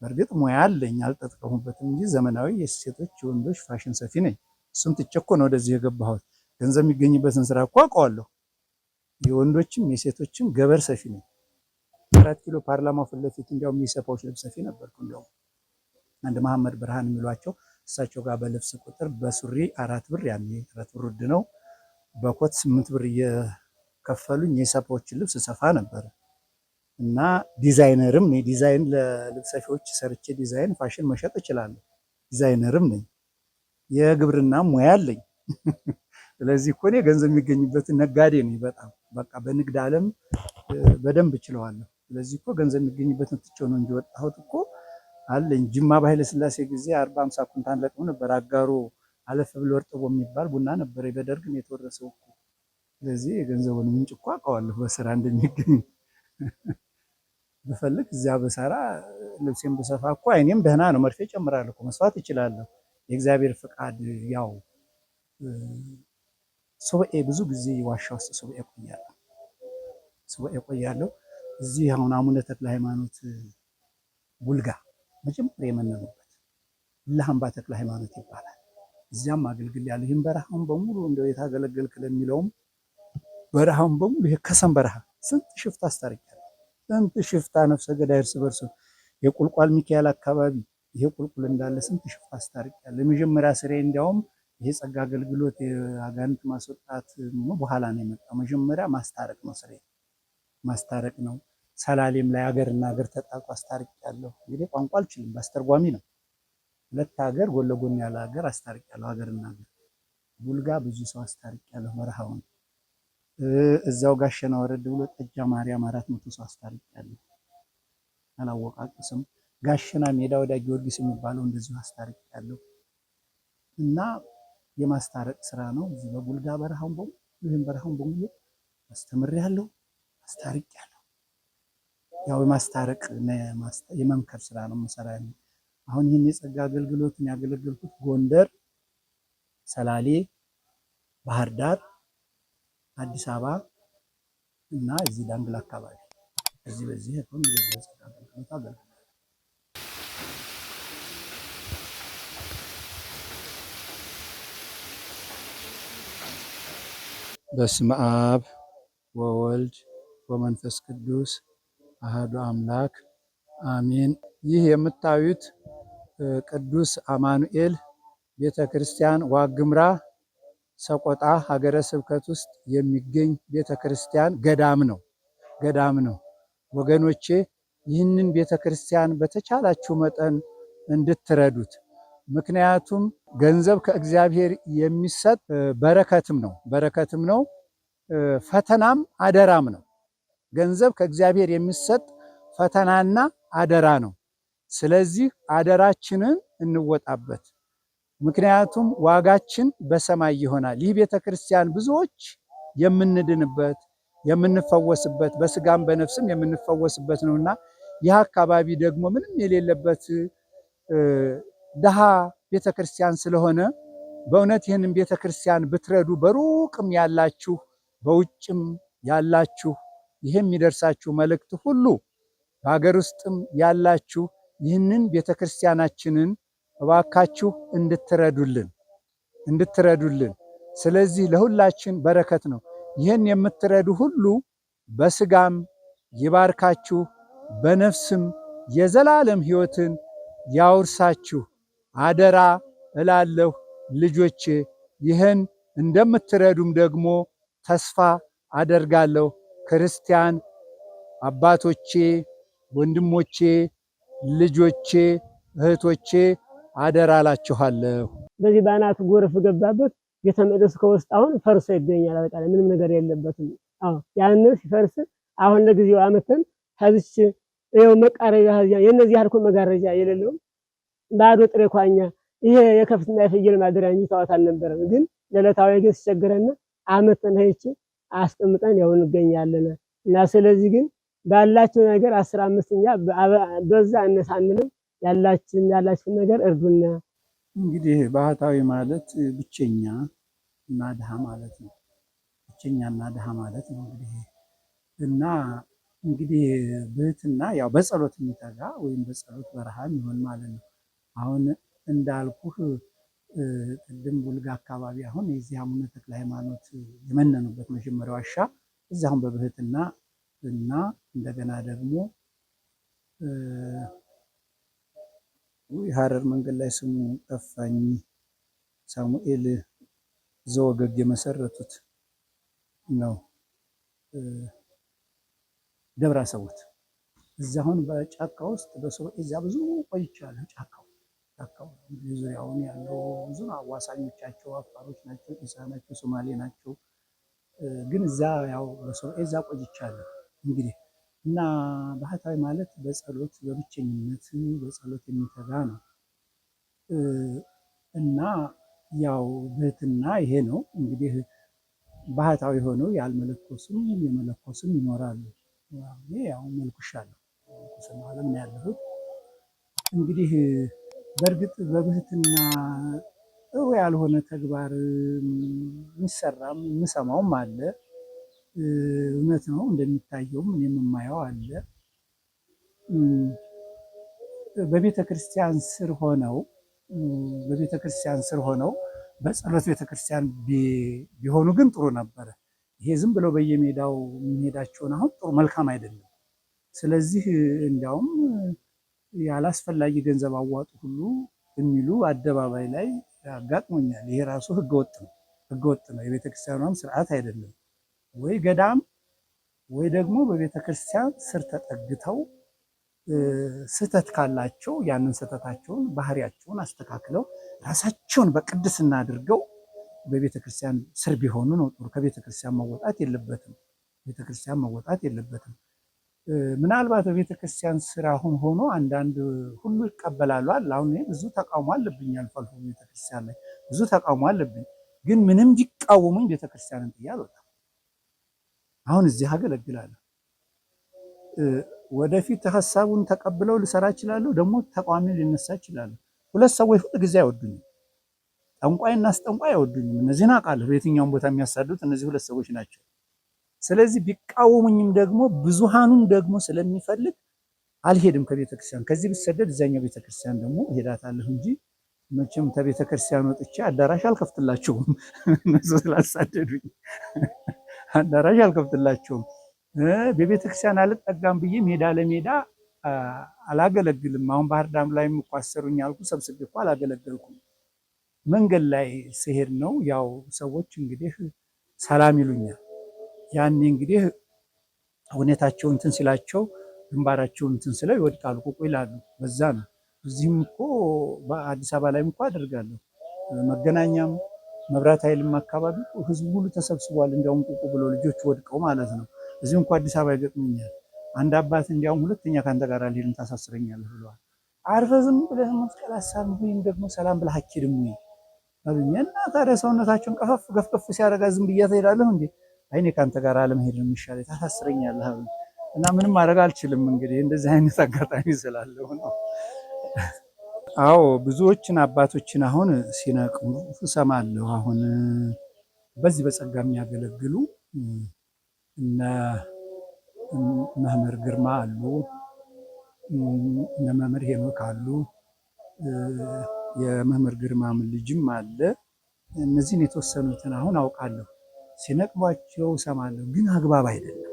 በእርግጥ ሙያ አለኝ አልተጠቀሙበትም እንጂ ዘመናዊ የሴቶች የወንዶች ፋሽን ሰፊ ነኝ እሱን ትቼ እኮ ነው ወደዚህ የገባሁት ገንዘብ የሚገኝበትን ስራ እኮ አውቀዋለሁ የወንዶችም የሴቶችም ገበር ሰፊ ነኝ 4 ኪሎ ፓርላማው ፊት ለፊት እንዲያውም የሰፋዎች ልብስ ሰፊ ነበርኩ እንዲያውም አንድ መሐመድ ብርሃን የሚሏቸው እሳቸው ጋር በልብስ ቁጥር በሱሪ 4 ብር ያኔ 4 ብር ውድ ነው በኮት 8 ብር እየከፈሉኝ የሰፋዎችን ልብስ ሰፋ ነበር እና ዲዛይነርም ነኝ ዲዛይን ለልብስ ሰፊዎች ሰርቼ ዲዛይን ፋሽን መሸጥ እችላለሁ ዲዛይነርም ነኝ የግብርና ሙያ አለኝ ስለዚህ እኮ እኔ ገንዘብ የሚገኝበትን ነጋዴ ነኝ በጣም በቃ በንግድ ዓለም በደንብ እችለዋለሁ ስለዚህ እኮ ገንዘብ የሚገኝበትን ትቼው ነው እንጂ ወጣሁት እኮ አለኝ ጅማ በኃይለ ሥላሴ ጊዜ 40-50 ኩንታል ለቅሞ ነበር አጋሮ አለፍ ብሎ እርጥቦ የሚባል ቡና ነበር በደርግ ነው የተወረሰው ስለዚህ የገንዘቡን ምንጭ እኮ አውቀዋለሁ በስራ እንደሚገኝ ብፈልግ እዚያ በሰራ ልብሴን ብሰፋ እኮ አይኔም ደህና ነው መርፌ ጨምራለሁ መስፋት እችላለሁ የእግዚአብሔር ፍቃድ ያው ሱባኤ ብዙ ጊዜ ዋሻ ውስጥ ሱባኤ ቆያለሁ እዚህ አሁን አቡነ ተክለ ሃይማኖት ቡልጋ መጀመሪያ የመነኑበት ለሃምባ ተክለ ሃይማኖት ይባላል እዚያም አገልግል ያለ ይህን በረሃውን በሙሉ እንደው የታገለገልክ ለሚለውም በረሃውን በሙሉ የከሰም በረሃ ስንት ሽፍታ አስታርቂያለሁ ስንት ሽፍታ ነፍሰ ገዳይ እርስ በርሱ የቁልቋል ሚካኤል አካባቢ ይሄ ቁልቁል እንዳለ ስንት ሽፍታ አስታርቂያለሁ የመጀመሪያ ስሬ እንዲያውም ይሄ ጸጋ አገልግሎት የአጋንንት ማስወጣት ነው በኋላ ነው የመጣው መጀመሪያ ማስታረቅ ነው ስሬ ማስታረቅ ነው ሰላሌም ላይ ሀገርና ሀገር ተጣልቆ አስታርቂያለሁ እንግዲህ ቋንቋ አልችልም በአስተርጓሚ ነው 2 ሀገር ጎን ለጎን ያለ ሀገር አስታርቂያለሁ ሀገርና ሀገር ቡልጋ ብዙ ሰው አስታርቂያለሁ በረሃውን እዛው ጋሸና ወረድ ብሎ ጠጃ ማርያም 400 ሰው አስታርቂያለሁ አላወቃቅስም ጋሸና ሜዳ ወዳ ጊዮርጊስ የሚባለው እንደዚሁ አስታርቂያለሁ እና የማስታረቅ ስራ ነው እዚህ በቡልጋ በረሃውን በሙሉ ይሄን በረሃውን በሙሉ አስተምሬያለሁ አስታርቂያለሁ ያው የማስታረቅ የመምከር ስራ ነው የምሰራው አሁን ይሄን የጸጋ አገልግሎትን ያገለገልኩት ጎንደር ሰላሌ ባህር ዳር አዲስ አበባ እና እዚህ ዳንግላ አካባቢ በዚህ ሆነ የጸጋ አገልግሎት አገልግሎት በስመ አብ ወወልድ ወመንፈስ ቅዱስ አሐዱ አምላክ አሜን። ይህ የምታዩት ቅዱስ አማኑኤል ቤተክርስቲያን ዋግምራ ሰቆጣ ሀገረ ስብከት ውስጥ የሚገኝ ቤተክርስቲያን ገዳም ነው። ወገኖቼ ይህንን ቤተክርስቲያን በተቻላችሁ መጠን እንድትረዱት ምክንያቱም ገንዘብ ከእግዚአብሔር የሚሰጥ በረከትም ነው ፈተናም አደራም ነው። ገንዘብ ከእግዚአብሔር የሚሰጥ ፈተናና አደራ ነው። ስለዚህ አደራችንን እንወጣበት። ምክንያቱም ዋጋችን በሰማይ ይሆናል። ይህ ቤተክርስቲያን ብዙዎች የምንድንበት የምንፈወስበት በስጋም በነፍስም የምንፈወስበት ነውና ይህ አካባቢ ደግሞ ምንም የሌለበት ድሃ ቤተክርስቲያን ስለሆነ በእውነት ይህንን ቤተክርስቲያን ብትረዱ በሩቅም ያላችሁ በውጭም ያላችሁ ይሄ የሚደርሳችሁ መልእክት ሁሉ በሀገር ውስጥም ያላችሁ ይህንን ቤተክርስቲያናችንን እባካችሁ እንድትረዱልን። ስለዚህ ለሁላችን በረከት ነው። ይህን የምትረዱ ሁሉ በስጋም ይባርካችሁ በነፍስም የዘላለም ሕይወትን ያውርሳችሁ አደራ እላለሁ ልጆቼ። ይህን እንደምትረዱም ደግሞ ተስፋ አደርጋለሁ። ክርስቲያን አባቶቼ፣ ወንድሞቼ፣ ልጆቼ፣ እህቶቼ አደራ እላችኋለሁ። በዚህ በአናቱ ጎርፍ ገባበት ቤተ መቅደሱ ከውስጥ አሁን ፈርሶ ይገኛል። በቃ ምንም ነገር የለበትም። ያንን ሲፈርስ አሁን ለጊዜው አመተን ከዚች ይኸው መቃረቢያ የነዚህ ያልኩ መጋረጃ የሌለው ባዶ ጥሬ ኳኛ ይሄ የከፍትና የፍየል ማደሪያ እንጂ ታዋት አልነበረም። ግን ለዕለታዊ ግን ሲቸግረን አመተን ሄች አስቀምጠን ያው እንገኛለን። እና ስለዚህ ግን ባላችሁ ነገር 15ኛ በዛ እነሳንንም ያላችሁ ነገር እርዱና። እንግዲህ ባህታዊ ማለት ብቸኛ እና ድሃ ማለት ነው። ብቸኛና ድሃ ማለት ነው እንግዲህ ብህትና ያው በጸሎት የሚተጋ ወይም በጸሎት በረሃ ይሆን ማለት ነው። አሁን እንዳልኩህ ቅድም ቡልጋ አካባቢ አሁን የዚህ አቡነ ተክለ ሃይማኖት የመነኑበት መጀመሪያ ዋሻ እዛሁን በብህትና እና እንደገና ደግሞ ሀረር መንገድ ላይ ስሙ ጠፋኝ ሳሙኤል ዘወገግ የመሰረቱት ነው ደብረ አሰቦት። እዛ አሁን በጫካ ውስጥ በሰው እዛ ብዙ ቆይቻለሁ። ጫካው ዙሪያውን ያለው ብዙ አዋሳኞቻቸው አፋሮች ናቸው፣ ኢሳ ናቸው፣ ሶማሌ ናቸው። ግን እዛ ያው በሰው እዛ ቆይቻለሁ። እንግዲህ እና ባህታዊ ማለት በጸሎት በብቸኝነት በጸሎት የሚተጋ ነው እና ያው ብህትና ይሄ ነው። እንግዲህ ባህታዊ ሆነው ያልመለኮሱም የመለኮስም ይኖራሉ። ያው መልኩሻለሁ ስለ ዓለም ነው ያለሁት። እንግዲህ በእርግጥ በብህትና ጥሩ ያልሆነ ተግባር የሚሰራም የምሰማውም አለ። እውነት ነው እንደሚታየውም እኔም የማየው አለ። በቤተ ክርስቲያን ስር ሆነው በጸሎት ቤተ ክርስቲያን ቢሆኑ ግን ጥሩ ነበረ። ይሄ ዝም ብለው በየሜዳው የሚሄዳቸውን አሁን ጥሩ መልካም አይደለም። ስለዚህ እንዲያውም ያላስፈላጊ ገንዘብ አዋጡ ሁሉ የሚሉ አደባባይ ላይ አጋጥሞኛል። ይሄ ራሱ ህገወጥ ነው። የቤተ ክርስቲያኗም ስርዓት አይደለም። ወይ ገዳም ወይ ደግሞ በቤተ ክርስቲያን ስር ተጠግተው ስህተት ካላቸው ያንን ስህተታቸውን ባህሪያቸውን አስተካክለው ራሳቸውን በቅድስና አድርገው በቤተ ክርስቲያን ስር ቢሆኑ ነው ጥሩ። ከቤተ ክርስቲያን መወጣት የለበትም። ምናልባት በቤተ ክርስቲያን ስር አሁን ሆኖ አንዳንድ ሁሉ ይቀበላሉ። አሁን ብዙ ተቃውሞ አለብኝ፣ አልፎ አልፎ ቤተ ክርስቲያን ላይ ብዙ ተቃውሞ አለብኝ። ግን ምንም ቢቃወሙኝ ቤተ ክርስቲያንን ጥዬ አልወጣም። አሁን እዚህ አገለግላለሁ። ወደፊት ሀሳቡን ተቀብለው ልሰራ እችላለሁ። ደግሞ ተቃዋሚ ሊነሳ እችላለሁ። ሁለት ሰዎች ሁሉ ጊዜ አይወዱኝም። ጠንቋይና አስጠንቋይ አይወዱኝም። እነዚህን አውቃለሁ። በየትኛውም ቦታ የሚያሳዱት እነዚህ ሁለት ሰዎች ናቸው። ስለዚህ ቢቃወሙኝም ደግሞ ብዙሃኑን ደግሞ ስለሚፈልግ አልሄድም ከቤተክርስቲያን። ከዚህ ብሰደድ እዛኛው ቤተክርስቲያን ደግሞ እሄዳታለሁ እንጂ መቼም ከቤተክርስቲያን ወጥቼ አዳራሽ አልከፍትላቸውም። እነሱ ስላሳደዱኝ አዳራሽ አልከፍትላቸውም። በቤተክርስቲያን አልጠጋም ብዬ ሜዳ ለሜዳ አላገለግልም። አሁን ባህር ዳር ላይ የሚቋሰሩኝ አልኩ ሰብስቤ እኮ አላገለገልኩም። መንገድ ላይ ስሄድ ነው ያው ሰዎች እንግዲህ ሰላም ይሉኛል። ያኔ እንግዲህ ሁኔታቸው እንትን ሲላቸው ግንባራቸው እንትን ስለው ይወድቃሉ፣ ቁቁ ይላሉ። በዛ ነው። እዚህም እኮ በአዲስ አበባ ላይም እኮ አደርጋለሁ። መገናኛም መብራት ኃይልም አካባቢ ህዝቡ ሁሉ ተሰብስቧል። እንዲያውም ቁቁ ብሎ ልጆች ወድቀው ማለት ነው። እዚህም እኮ አዲስ አበባ ይገጥሙኛል። አንድ አባት እንዲያውም ሁለተኛ ከአንተ ጋር አልሄድም ታሳስረኛለህ ብለዋል። አርፈህ ዝም ብለህ መስቀል ሀሳብ ወይም ደግሞ ሰላም ብለህ አትሄድም ወይ አሉኝ። እና ታዲያ ሰውነታቸውን ቀፈፍ ገፍገፍ ሲያደርጋ ዝም ብዬ ትሄዳለሁ እንዴ? አይኔ ካንተ ጋር አለመሄድ ነው የሚሻለኝ ታሳስረኛለህ አሉኝ። እና ምንም ማድረግ አልችልም እንግዲህ እንደዚህ አይነት አጋጣሚ ስላለው ነው። አዎ ብዙዎችን አባቶችን አሁን ሲነቅሙ እሰማለሁ። አሁን በዚህ በጸጋ የሚያገለግሉ እነ መምህር ግርማ አሉ፣ እነ መምህር ሄኖክ አሉ፣ የመምህር ግርማም ልጅም አለ። እነዚህን የተወሰኑትን አሁን አውቃለሁ። ሲነቅሟቸው እሰማለሁ። ግን አግባብ አይደለም፣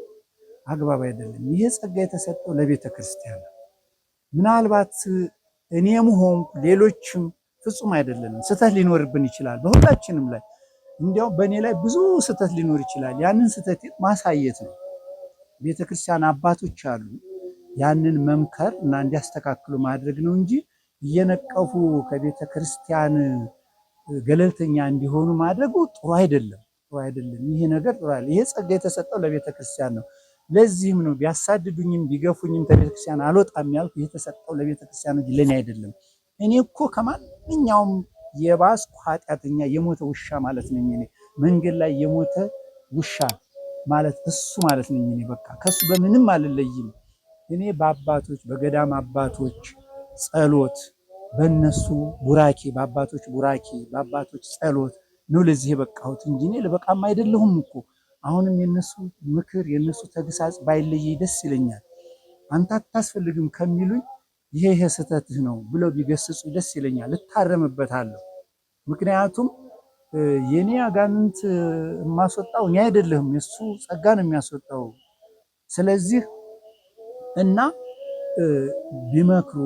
አግባብ አይደለም። ይሄ ጸጋ የተሰጠው ለቤተ ክርስቲያን ነው። ምናልባት እኔም ሆንኩ ሌሎችም ፍጹም አይደለንም። ስህተት ሊኖርብን ይችላል በሁላችንም ላይ። እንዲያውም በእኔ ላይ ብዙ ስህተት ሊኖር ይችላል። ያንን ስህተት ማሳየት ነው። ቤተክርስቲያን አባቶች አሉ፣ ያንን መምከር እና እንዲያስተካክሉ ማድረግ ነው እንጂ እየነቀፉ ከቤተ ክርስቲያን ገለልተኛ እንዲሆኑ ማድረጉ ጥሩ አይደለም፣ ጥሩ አይደለም። ይሄ ነገር ጥሩ አይደለም። ይሄ ጸጋ የተሰጠው ለቤተ ክርስቲያን ነው። ለዚህም ነው ቢያሳድዱኝም ቢገፉኝም ከቤተ ክርስቲያን አልወጣም ያልኩ። የተሰጠው ለቤተ ክርስቲያን እንጂ ለኔ አይደለም። እኔ እኮ ከማንኛውም የባስኩ ኃጢአተኛ የሞተ ውሻ ማለት ነኝ። እኔ መንገድ ላይ የሞተ ውሻ ማለት እሱ ማለት ነኝ። እኔ በቃ ከሱ በምንም አልለይም። እኔ በአባቶች በገዳም አባቶች ጸሎት፣ በእነሱ ቡራኬ፣ በአባቶች ቡራኬ፣ በአባቶች ጸሎት ነው ለዚህ የበቃሁት እንጂ እኔ ለበቃም አይደለሁም እኮ። አሁንም የነሱ ምክር የነሱ ተግሳጽ ባይለይ ደስ ይለኛል። አንተ አታስፈልግም ከሚሉኝ ይሄ ስህተትህ ነው ብለው ቢገስጹ ደስ ይለኛል፣ እታረምበታለሁ። ምክንያቱም የኔ አጋንንት የማስወጣው እኔ አይደለሁም፣ የሱ ጸጋ ነው የሚያስወጣው። ስለዚህ እና ቢመክሩ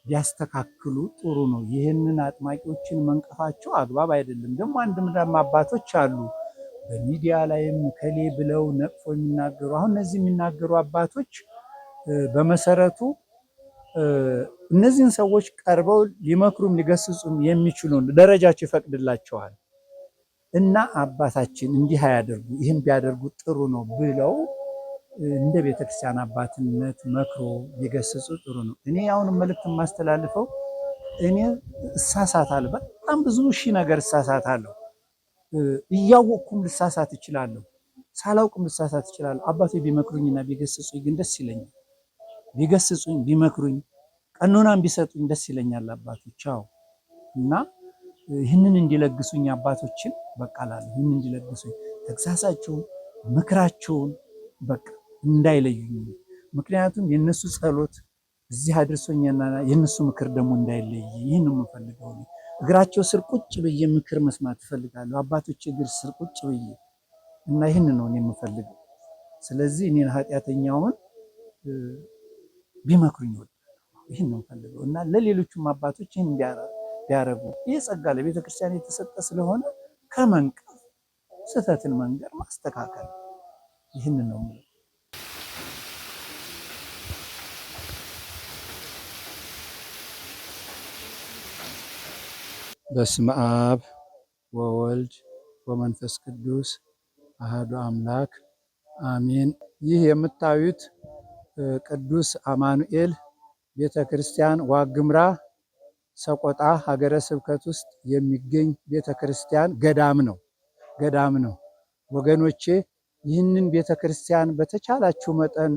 ቢያስተካክሉ ጥሩ ነው። ይህንን አጥማቂዎችን መንቀፋቸው አግባብ አይደለም። ደግሞ አንድም አባቶች አሉ በሚዲያ ላይም ከሌ ብለው ነቅፎ የሚናገሩ። አሁን እነዚህ የሚናገሩ አባቶች በመሰረቱ እነዚህን ሰዎች ቀርበው ሊመክሩም ሊገስጹም የሚችሉ ደረጃቸው ይፈቅድላቸዋል። እና አባታችን እንዲህ አያደርጉ ይህም ቢያደርጉ ጥሩ ነው ብለው እንደ ቤተክርስቲያን አባትነት መክሮ ቢገስጹ ጥሩ ነው። እኔ አሁን መልእክት የማስተላልፈው እኔ እሳሳታለሁ፣ በጣም ብዙ ሺህ ነገር እሳሳታለሁ። እያወቅኩም ልሳሳት እችላለሁ፣ ሳላውቅም ልሳሳት እችላለሁ። አባቶች ቢመክሩኝና ቢገስጹኝ ግን ደስ ይለኛል። ቢገስጹኝ ቢመክሩኝ ቀኖናም ቢሰጡኝ ደስ ይለኛል አባቶች። አዎ እና ይህንን እንዲለግሱኝ አባቶችን በቃላለሁ። ይህንን እንዲለግሱኝ ተግሳጻቸውን ምክራቸውን በቃ እንዳይለዩኝ። ምክንያቱም የነሱ ጸሎት እዚህ አድርሶኛልና የነሱ ምክር ደግሞ እንዳይለይ። ይህን ነው የምፈልገው። እግራቸው ስር ቁጭ ብዬ ምክር መስማት እፈልጋለሁ። አባቶች እግር ስር ቁጭ ብዬ እና ይህን ነው እኔ የምፈልገው። ስለዚህ እኔን ኃጢአተኛውን ቢመክሩኝ ይህን ነው የምፈልገው እና ለሌሎቹም አባቶች ይህን ቢያረጉ። ይህ ጸጋ ለቤተ ክርስቲያን የተሰጠ ስለሆነ ከመንቀፍ ስህተትን መንገር ማስተካከል፣ ይህን ነው የምለው። በስመ አብ ወወልድ ወመንፈስ ቅዱስ አሐዱ አምላክ አሜን። ይህ የምታዩት ቅዱስ አማኑኤል ቤተ ክርስቲያን ዋግምራ ሰቆጣ ሀገረ ስብከት ውስጥ የሚገኝ ቤተ ክርስቲያን ገዳም ነው። ወገኖቼ ይህንን ቤተ ክርስቲያን በተቻላችሁ መጠን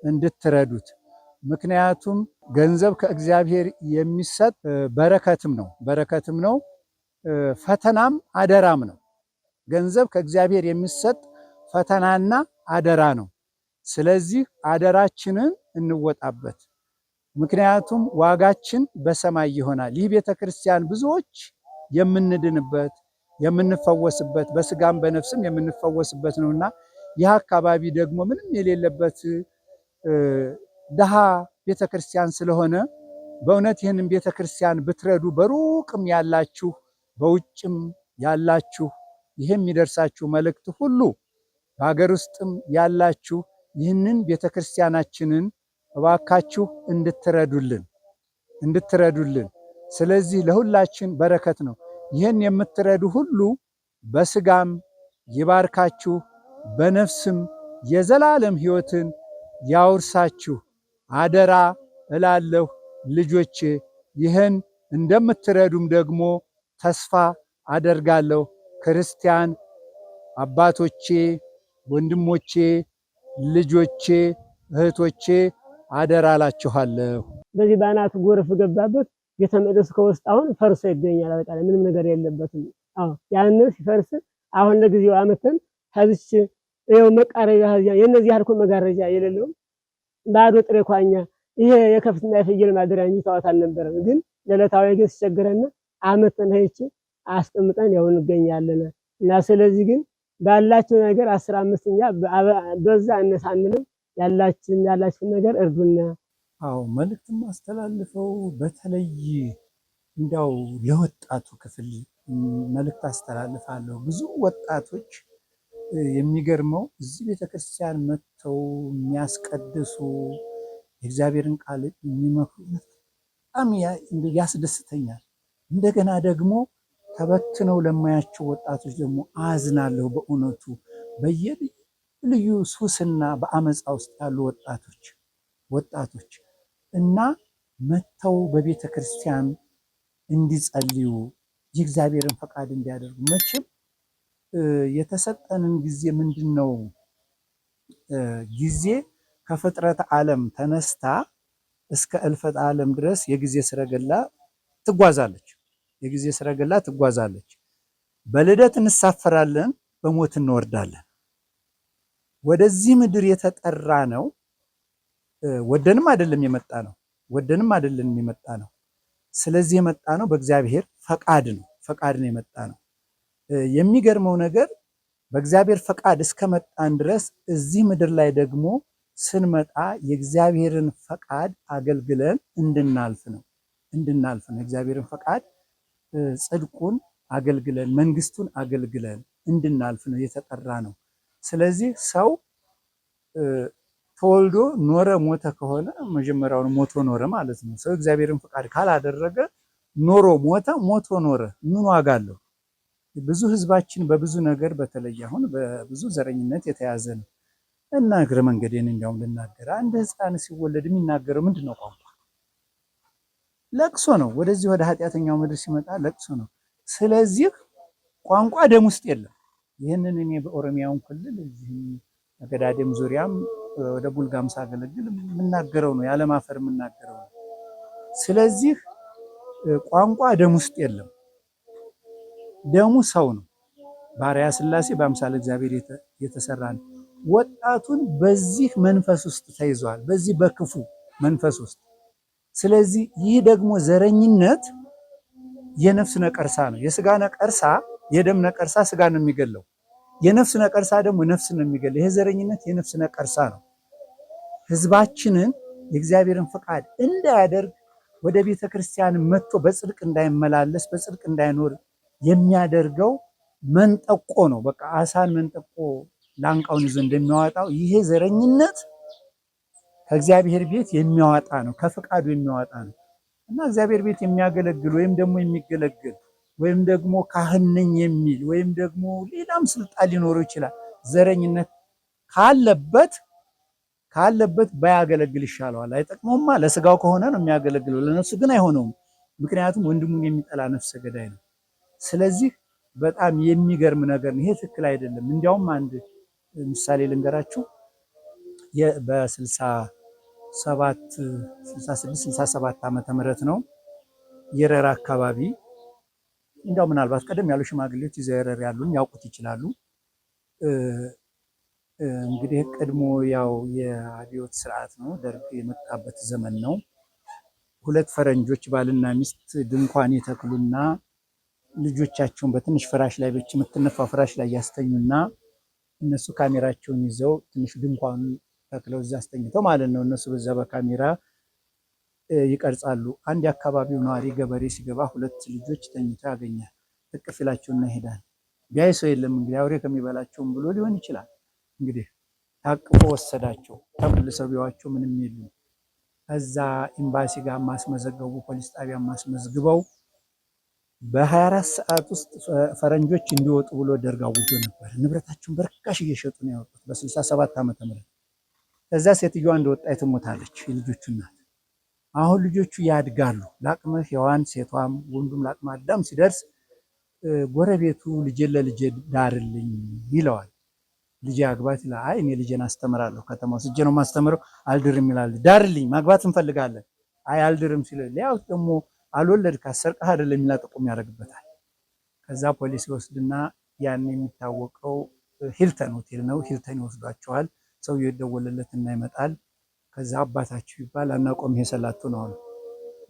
እንድትረዱት። ምክንያቱም ገንዘብ ከእግዚአብሔር የሚሰጥ በረከትም ነው፣ ፈተናም አደራም ነው። ገንዘብ ከእግዚአብሔር የሚሰጥ ፈተናና አደራ ነው። ስለዚህ አደራችንን እንወጣበት። ምክንያቱም ዋጋችን በሰማይ ይሆናል። ይህ ቤተ ክርስቲያን ብዙዎች የምንድንበት የምንፈወስበት በስጋም በነፍስም የምንፈወስበት ነውና ይህ አካባቢ ደግሞ ምንም የሌለበት ድሃ ቤተ ክርስቲያን ስለሆነ በእውነት ይህንን ቤተ ክርስቲያን ብትረዱ፣ በሩቅም ያላችሁ በውጭም ያላችሁ ይህም የሚደርሳችሁ መልእክት ሁሉ በሀገር ውስጥም ያላችሁ ይህንን ቤተ ክርስቲያናችንን እባካችሁ እንድትረዱልን። ስለዚህ ለሁላችን በረከት ነው። ይህን የምትረዱ ሁሉ በስጋም ይባርካችሁ፣ በነፍስም የዘላለም ሕይወትን ያውርሳችሁ አደራ እላለሁ ልጆቼ። ይህን እንደምትረዱም ደግሞ ተስፋ አደርጋለሁ። ክርስቲያን አባቶቼ ወንድሞቼ፣ ልጆቼ፣ እህቶቼ አደራ እላችኋለሁ። በዚህ በአናቱ ጎርፍ ገባበት ቤተ መቅደሱ ከውስጥ አሁን ፈርሶ ይገኛል። በቃ ምንም ነገር የለበትም። ያንን ሲፈርስ አሁን ለጊዜው አመተን ከዚች ይኸው መቃረቢያ የነዚህ ያልኩ መጋረጃ የሌለው ባዶ ጥሬ ኳኛ ይሄ የከፍትና የፍየል ማደሪያ እንጂ ታዋት አልነበረም። ግን ለዕለታዊ ግን ሲቸግረን አመተን ሄች አስቀምጠን ያው እንገኛለን። እና ስለዚህ ግን ባላችሁ ነገር 15ኛ በዛ አነሳንንም ያላችሁ ነገር እርዱና። አዎ መልእክትም አስተላልፈው በተለይ እንዳው ለወጣቱ ክፍል መልእክት አስተላልፋለሁ። ብዙ ወጣቶች የሚገርመው እዚህ ቤተክርስቲያን መጥተው የሚያስቀድሱ የእግዚአብሔርን ቃል የሚመክሩ በጣም ያስደስተኛል። እንደገና ደግሞ ተበትነው ለማያቸው ወጣቶች ደግሞ አዝናለሁ። በእውነቱ በየልዩ ሱስና በአመፃ ውስጥ ያሉ ወጣቶች እና መጥተው በቤተ ክርስቲያን እንዲጸልዩ የእግዚአብሔርን ፈቃድ እንዲያደርጉ መቼም የተሰጠንን ጊዜ ምንድን ነው? ጊዜ ከፍጥረት ዓለም ተነስታ እስከ እልፈት ዓለም ድረስ የጊዜ ሰረገላ ትጓዛለች። በልደት እንሳፈራለን፣ በሞት እንወርዳለን። ወደዚህ ምድር የተጠራ ነው ወደንም አይደለም የመጣ ነው። ስለዚህ የመጣ ነው በእግዚአብሔር ፈቃድ ነው የመጣ ነው። የሚገርመው ነገር በእግዚአብሔር ፈቃድ እስከመጣን ድረስ እዚህ ምድር ላይ ደግሞ ስንመጣ የእግዚአብሔርን ፈቃድ አገልግለን እንድናልፍ ነው። የእግዚአብሔርን ፈቃድ ጽድቁን አገልግለን መንግስቱን አገልግለን እንድናልፍ ነው የተጠራ ነው። ስለዚህ ሰው ተወልዶ ኖረ ሞተ ከሆነ መጀመሪያውን ሞቶ ኖረ ማለት ነው። ሰው እግዚአብሔርን ፈቃድ ካላደረገ ኖሮ ሞቶ ኖረ ምን ዋጋ አለው? ብዙ ህዝባችን በብዙ ነገር በተለይ አሁን በብዙ ዘረኝነት የተያዘ ነው እና እግረ መንገዴን እንዲያውም ልናገር፣ አንድ ህፃን ሲወለድ የሚናገረው ምንድን ነው? ቋንቋ ለቅሶ ነው። ወደዚህ ወደ ኃጢአተኛው ምድር ሲመጣ ለቅሶ ነው። ስለዚህ ቋንቋ ደም ውስጥ የለም። ይህንን እኔ በኦሮሚያውን ክልል እዚህ አገዳደም ዙሪያም ወደ ቡልጋም ሳገለግል የምናገረው ነው፣ ያለማፈር የምናገረው ነው። ስለዚህ ቋንቋ ደም ውስጥ የለም። ደሙ ሰው ነው። ባሪያ ሥላሴ በአምሳለ እግዚአብሔር የተሰራ ነው። ወጣቱን በዚህ መንፈስ ውስጥ ተይዟል፣ በዚህ በክፉ መንፈስ ውስጥ። ስለዚህ ይህ ደግሞ ዘረኝነት የነፍስ ነቀርሳ ነው። የስጋ ነቀርሳ፣ የደም ነቀርሳ ስጋ ነው የሚገለው። የነፍስ ነቀርሳ ደግሞ ነፍስ ነው የሚገለው። ይሄ ዘረኝነት የነፍስ ነቀርሳ ነው። ህዝባችንን የእግዚአብሔርን ፈቃድ እንዳያደርግ ወደ ቤተ ክርስቲያን መጥቶ በጽድቅ እንዳይመላለስ በጽድቅ እንዳይኖር የሚያደርገው መንጠቆ ነው። በቃ አሳን መንጠቆ ላንቃውን ይዞ እንደሚያወጣው ይሄ ዘረኝነት ከእግዚአብሔር ቤት የሚያወጣ ነው፣ ከፈቃዱ የሚያወጣ ነው። እና እግዚአብሔር ቤት የሚያገለግል ወይም ደግሞ የሚገለግል ወይም ደግሞ ካህን ነኝ የሚል ወይም ደግሞ ሌላም ስልጣን ሊኖረው ይችላል። ዘረኝነት ካለበት ባያገለግል ይሻለዋል። አይጠቅመውማ። ለስጋው ከሆነ ነው የሚያገለግለው፣ ለነፍሱ ግን አይሆነውም። ምክንያቱም ወንድሙን የሚጠላ ነፍሰ ገዳይ ነው። ስለዚህ በጣም የሚገርም ነገር ነው። ይሄ ትክክል አይደለም። እንዲያውም አንድ ምሳሌ ልንገራችሁ። በ66 ዓመተ ምህረት ነው የረራ አካባቢ። እንዲያው ምናልባት ቀደም ያሉ ሽማግሌዎች ይዘው የረር ያሉን ያውቁት ይችላሉ። እንግዲህ ቀድሞ ያው የአብዮት ስርዓት ነው፣ ደርግ የመጣበት ዘመን ነው። ሁለት ፈረንጆች ባልና ሚስት ድንኳን የተክሉና ልጆቻቸውን በትንሽ ፍራሽ ላይ የምትነፋው ፍራሽ ላይ ያስተኙና እነሱ ካሜራቸውን ይዘው ትንሽ ድንኳኑን ተክለው እዛ አስተኝተው ማለት ነው። እነሱ በዛ በካሜራ ይቀርጻሉ። አንድ የአካባቢው ነዋሪ ገበሬ ሲገባ ሁለት ልጆች ተኝተው ያገኛል። እቅፍ ይላቸውና ይሄዳል። ቢያይ ሰው የለም እንግዲህ አውሬ ከሚበላቸውም ብሎ ሊሆን ይችላል። እንግዲህ ታቅፎ ወሰዳቸው። ተመልሰው ቢዋቸው ምንም የሉም። እዛ ኤምባሲ ጋር ማስመዘገቡ፣ ፖሊስ ጣቢያ ማስመዝግበው በ24 ሰዓት ውስጥ ፈረንጆች እንዲወጡ ብሎ ደርግ አውጆ ነበር። ንብረታቸውን በርካሽ እየሸጡ ነው ያወጡት በ67 ዓመተ ምህረት። ከዛ ሴትዮዋ እንደወጣ ትሞታለች፣ የልጆቹ እናት። አሁን ልጆቹ ያድጋሉ። ለአቅመ ሔዋን ሴቷም ወንዱም ለአቅመ አዳም ሲደርስ ጎረቤቱ ልጄን ለልጄ ዳርልኝ ይለዋል። ልጄ አግባት ይላል። አይ እኔ ልጄን አስተምራለሁ፣ ከተማ ወስጄ ነው ማስተምረው፣ አልድርም ይላል። ዳርልኝ፣ ማግባት እንፈልጋለን። አይ አልድርም ሲል ያው ደግሞ አልወለድካት ሰርቀህ አይደለም የሚላ ጥቁም ያደርግበታል። ከዛ ፖሊስ ይወስድና ያን የሚታወቀው ሂልተን ሆቴል ነው። ሂልተን ይወስዷቸዋል። ሰውዬው ይደወልለትና ይመጣል። ከዛ አባታችሁ ይባል አናውቀውም፣ ይሄ ሰላቱ ነው አሉ።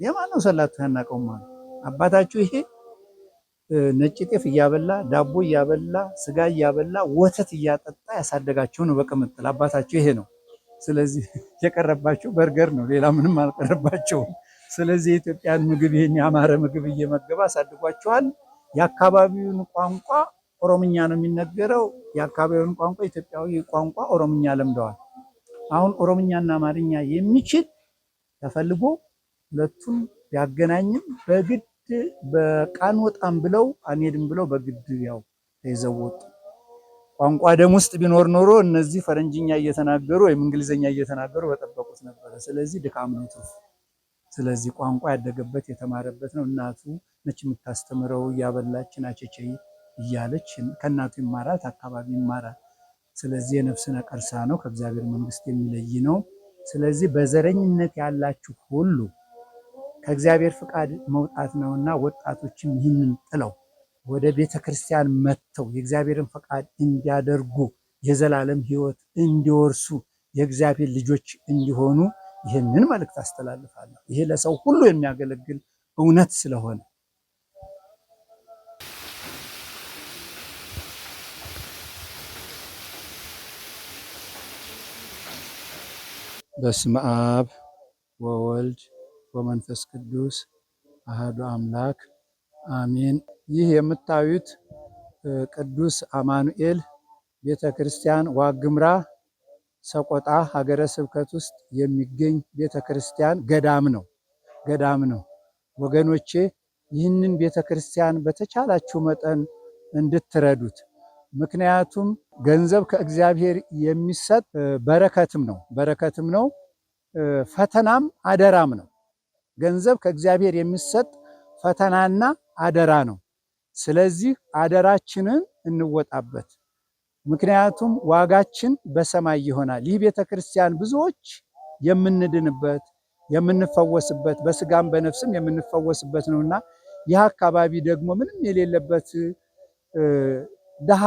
የማን ነው ሰላቱ? አናውቀውም አሉ። አባታችሁ ይሄ ነጭ ጤፍ እያበላ ዳቦ እያበላ ስጋ እያበላ ወተት እያጠጣ ያሳደጋችሁ ነው በቅምጥል አባታችሁ ይሄ ነው። ስለዚህ የቀረባችሁ በርገር ነው፣ ሌላ ምንም አልቀረባቸውም። ስለዚህ የኢትዮጵያን ምግብ ይሄን ያማረ ምግብ እየመገበ አሳድጓቸዋል። የአካባቢውን ቋንቋ ኦሮምኛ ነው የሚነገረው። የአካባቢውን ቋንቋ ኢትዮጵያዊ ቋንቋ ኦሮምኛ ለምደዋል። አሁን ኦሮምኛና አማርኛ የሚችል ተፈልጎ ሁለቱን ቢያገናኝም በግድ በቃን ወጣም ብለው አንሄድም ብለው በግድ ያው ተይዘው ወጡ። ቋንቋ ደም ውስጥ ቢኖር ኖሮ እነዚህ ፈረንጅኛ እየተናገሩ ወይም እንግሊዘኛ እየተናገሩ በጠበቁት ነበረ። ስለዚህ ድካም ነው ትርፉ። ስለዚህ ቋንቋ ያደገበት የተማረበት ነው። እናቱ ነች የምታስተምረው፣ እያበላች ናቸቼ እያለች ከእናቱ ይማራል፣ አካባቢ ይማራል። ስለዚህ የነፍስ ነቀርሳ ነው፣ ከእግዚአብሔር መንግስት የሚለይ ነው። ስለዚህ በዘረኝነት ያላችሁ ሁሉ ከእግዚአብሔር ፍቃድ መውጣት ነውና ወጣቶችም ይህንን ጥለው ወደ ቤተ ክርስቲያን መጥተው የእግዚአብሔርን ፈቃድ እንዲያደርጉ የዘላለም ሕይወት እንዲወርሱ የእግዚአብሔር ልጆች እንዲሆኑ ይህንን መልእክት አስተላልፋለሁ። ይሄ ለሰው ሁሉ የሚያገለግል እውነት ስለሆነ በስመ አብ ወወልድ ወመንፈስ ቅዱስ አሐዱ አምላክ አሜን። ይህ የምታዩት ቅዱስ አማኑኤል ቤተ ክርስቲያን ዋግምራ ሰቆጣ ሀገረ ስብከት ውስጥ የሚገኝ ቤተ ክርስቲያን ገዳም ነው። ወገኖቼ ይህንን ቤተ ክርስቲያን በተቻላችሁ መጠን እንድትረዱት። ምክንያቱም ገንዘብ ከእግዚአብሔር የሚሰጥ በረከትም ነው፣ ፈተናም አደራም ነው። ገንዘብ ከእግዚአብሔር የሚሰጥ ፈተናና አደራ ነው። ስለዚህ አደራችንን እንወጣበት። ምክንያቱም ዋጋችን በሰማይ ይሆናል። ይህ ቤተ ክርስቲያን ብዙዎች የምንድንበት የምንፈወስበት በስጋም በነፍስም የምንፈወስበት ነውና ይህ አካባቢ ደግሞ ምንም የሌለበት ድሃ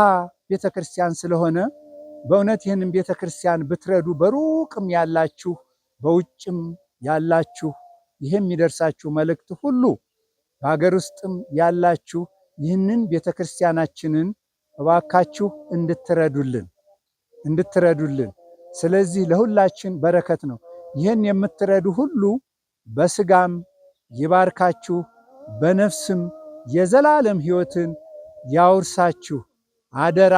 ቤተ ክርስቲያን ስለሆነ በእውነት ይህንን ቤተ ክርስቲያን ብትረዱ፣ በሩቅም ያላችሁ በውጭም ያላችሁ ይህ የሚደርሳችሁ መልእክት ሁሉ በሀገር ውስጥም ያላችሁ ይህንን ቤተ ክርስቲያናችንን እባካችሁ እንድትረዱልን። ስለዚህ ለሁላችን በረከት ነው። ይህን የምትረዱ ሁሉ በስጋም ይባርካችሁ፣ በነፍስም የዘላለም ሕይወትን ያውርሳችሁ አደራ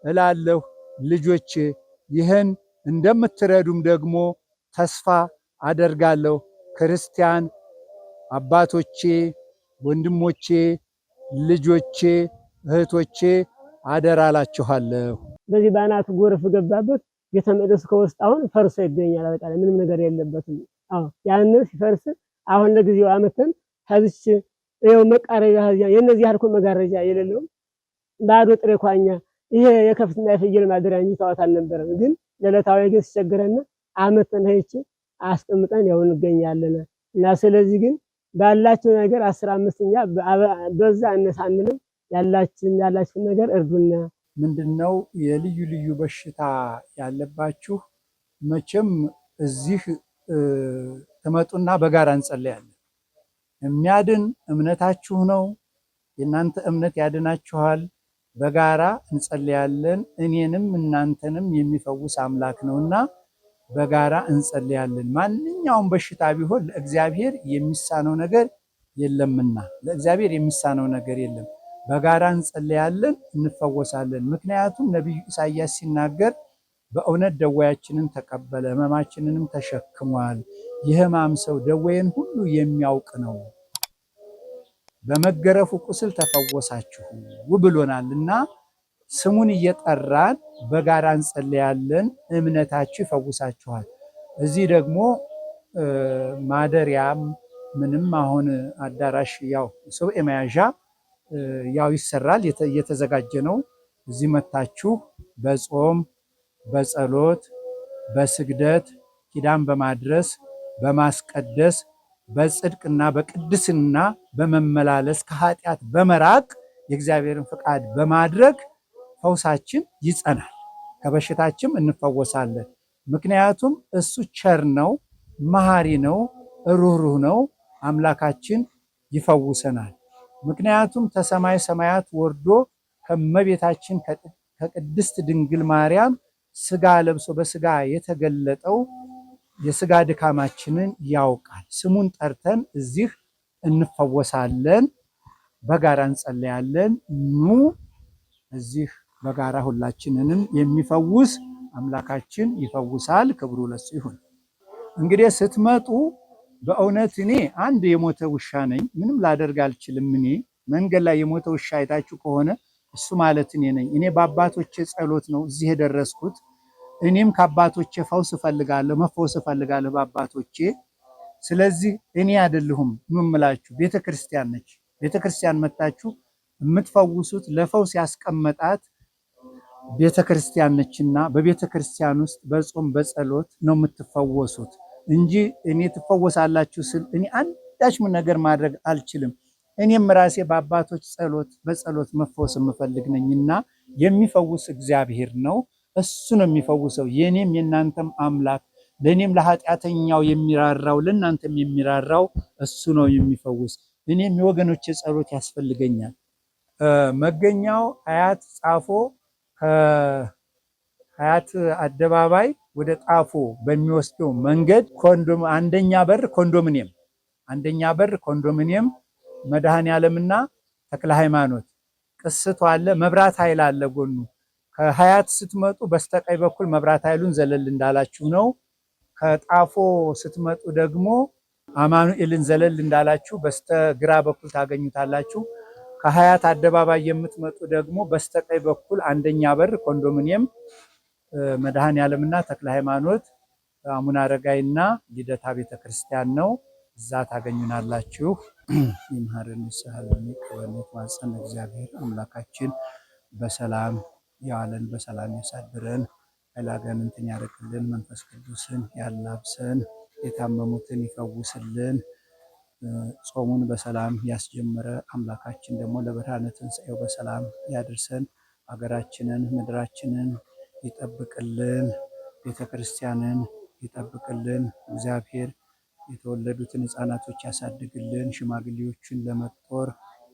እላለሁ ልጆቼ። ይህን እንደምትረዱም ደግሞ ተስፋ አደርጋለሁ። ክርስቲያን አባቶቼ፣ ወንድሞቼ፣ ልጆቼ፣ እህቶቼ አደራ እላችኋለሁ። በዚህ በአናቱ ጎርፍ ገባበት ቤተ መቅደሱ ከውስጥ አሁን ፈርሶ ይገኛል። በቃ ምንም ነገር የለበትም። ያንን ሲፈርስ አሁን ለጊዜው አመተን ከዚች ይኸው መቃረጃ የነዚህ ያልኩ መጋረጃ የሌለው ባዶ ጥሬ ኳኛ ይሄ የከፍትና የፍየል ማደሪያ እንጂ ታዋት አልነበረም። ግን ለዕለታዊ ግን ሲቸግረን አመተን ሄች አስቀምጠን ያው እንገኛለን። እና ስለዚህ ግን ባላችሁ ነገር 15ኛ በዛ አነሳንንም ያላችሁ ነገር እርዱና። ምንድነው የልዩ ልዩ በሽታ ያለባችሁ መቼም እዚህ ትመጡና በጋራ እንጸልያለን። የሚያድን እምነታችሁ ነው። የእናንተ እምነት ያድናችኋል። በጋራ እንጸልያለን። እኔንም እናንተንም የሚፈውስ አምላክ ነውና በጋራ እንጸልያለን። ማንኛውም በሽታ ቢሆን ለእግዚአብሔር የሚሳነው ነገር የለምና ለእግዚአብሔር የሚሳነው ነገር የለም። በጋራ እንጸልያለን፣ እንፈወሳለን። ምክንያቱም ነቢዩ ኢሳይያስ ሲናገር በእውነት ደዌያችንን ተቀበለ ሕመማችንንም ተሸክሟል፣ የሕማም ሰው ደዌን ሁሉ የሚያውቅ ነው፣ በመገረፉ ቁስል ተፈወሳችሁ ብሎናልና ስሙን እየጠራን በጋራ እንጸልያለን። እምነታችሁ ይፈውሳችኋል። እዚህ ደግሞ ማደሪያም ምንም አሁን አዳራሽ ያው ሰው የመያዣ ያው ይሰራል፣ እየተዘጋጀ ነው። እዚህ መታችሁ በጾም በጸሎት በስግደት ኪዳን በማድረስ በማስቀደስ በጽድቅና በቅድስና በመመላለስ ከኃጢአት በመራቅ የእግዚአብሔርን ፍቃድ በማድረግ ፈውሳችን ይጸናል፣ ከበሽታችን እንፈወሳለን። ምክንያቱም እሱ ቸር ነው፣ መሐሪ ነው፣ ሩህሩህ ነው። አምላካችን ይፈውሰናል። ምክንያቱም ከሰማይ ሰማያት ወርዶ ከመቤታችን ከቅድስት ድንግል ማርያም ስጋ ለብሶ በስጋ የተገለጠው የስጋ ድካማችንን ያውቃል። ስሙን ጠርተን እዚህ እንፈወሳለን፣ በጋራ እንጸለያለን። ኑ እዚህ በጋራ ሁላችንንም የሚፈውስ አምላካችን ይፈውሳል። ክብሩ ለሱ ይሁን። እንግዲህ ስትመጡ በእውነት እኔ አንድ የሞተ ውሻ ነኝ፣ ምንም ላደርግ አልችልም። እኔ መንገድ ላይ የሞተ ውሻ አይታችሁ ከሆነ እሱ ማለት እኔ ነኝ። እኔ በአባቶቼ ጸሎት ነው እዚህ የደረስኩት። እኔም ከአባቶቼ ፈውስ እፈልጋለሁ፣ መፈወስ እፈልጋለሁ በአባቶቼ። ስለዚህ እኔ አይደለሁም የምላችሁ፣ ቤተክርስቲያን ነች። ቤተክርስቲያን መጣችሁ የምትፈውሱት ለፈውስ ያስቀመጣት ቤተክርስቲያን ነችና በቤተክርስቲያን ውስጥ በጾም በጸሎት ነው የምትፈወሱት እንጂ እኔ ትፈወሳላችሁ ስል እኔ አንዳች ነገር ማድረግ አልችልም። እኔም ራሴ በአባቶች ጸሎት በጸሎት መፈወስ የምፈልግ ነኝና የሚፈውስ እግዚአብሔር ነው። እሱ ነው የሚፈውሰው። የኔም የናንተም አምላክ፣ ለኔም ለኃጢአተኛው የሚራራው ለናንተም የሚራራው እሱ ነው የሚፈውስ። እኔም የወገኖቼ ጸሎት ያስፈልገኛል። መገኛው አያት ጻፎ፣ ከአያት አደባባይ ወደ ጣፎ በሚወስደው መንገድ አንደኛ በር ኮንዶሚኒየም መድኃኔዓለምና ተክለ ሃይማኖት ቅስቱ አለ። መብራት ኃይል አለ ጎኑ። ከሀያት ስትመጡ በስተቀኝ በኩል መብራት ኃይሉን ዘለል እንዳላችሁ ነው። ከጣፎ ስትመጡ ደግሞ አማኑኤልን ዘለል እንዳላችሁ በስተግራ በኩል ታገኙታላችሁ። ከሀያት አደባባይ የምትመጡ ደግሞ በስተቀኝ በኩል አንደኛ በር ኮንዶሚኒየም መድኃኔዓለምና ተክለ ሃይማኖት አቡነ አረጋይና ልደታ ቤተክርስቲያን ነው። እዛ ታገኙናላችሁ። ይምሃረን ይስሐልን ይቀበልን ማጸን እግዚአብሔር አምላካችን በሰላም ያዋለን በሰላም ያሳድረን። ኃይለ-አጋንንትን ያርቅልን፣ መንፈስ ቅዱስን ያላብሰን፣ የታመሙትን ይፈውስልን። ጾሙን በሰላም ያስጀመረ አምላካችን ደግሞ ለብርሃነ ትንሣኤው በሰላም ያድርሰን። ሀገራችንን ምድራችንን ይጠብቅልን፣ ቤተክርስቲያንን ይጠብቅልን። እግዚአብሔር የተወለዱትን ሕፃናቶች ያሳድግልን፣ ሽማግሌዎችን ለመጦር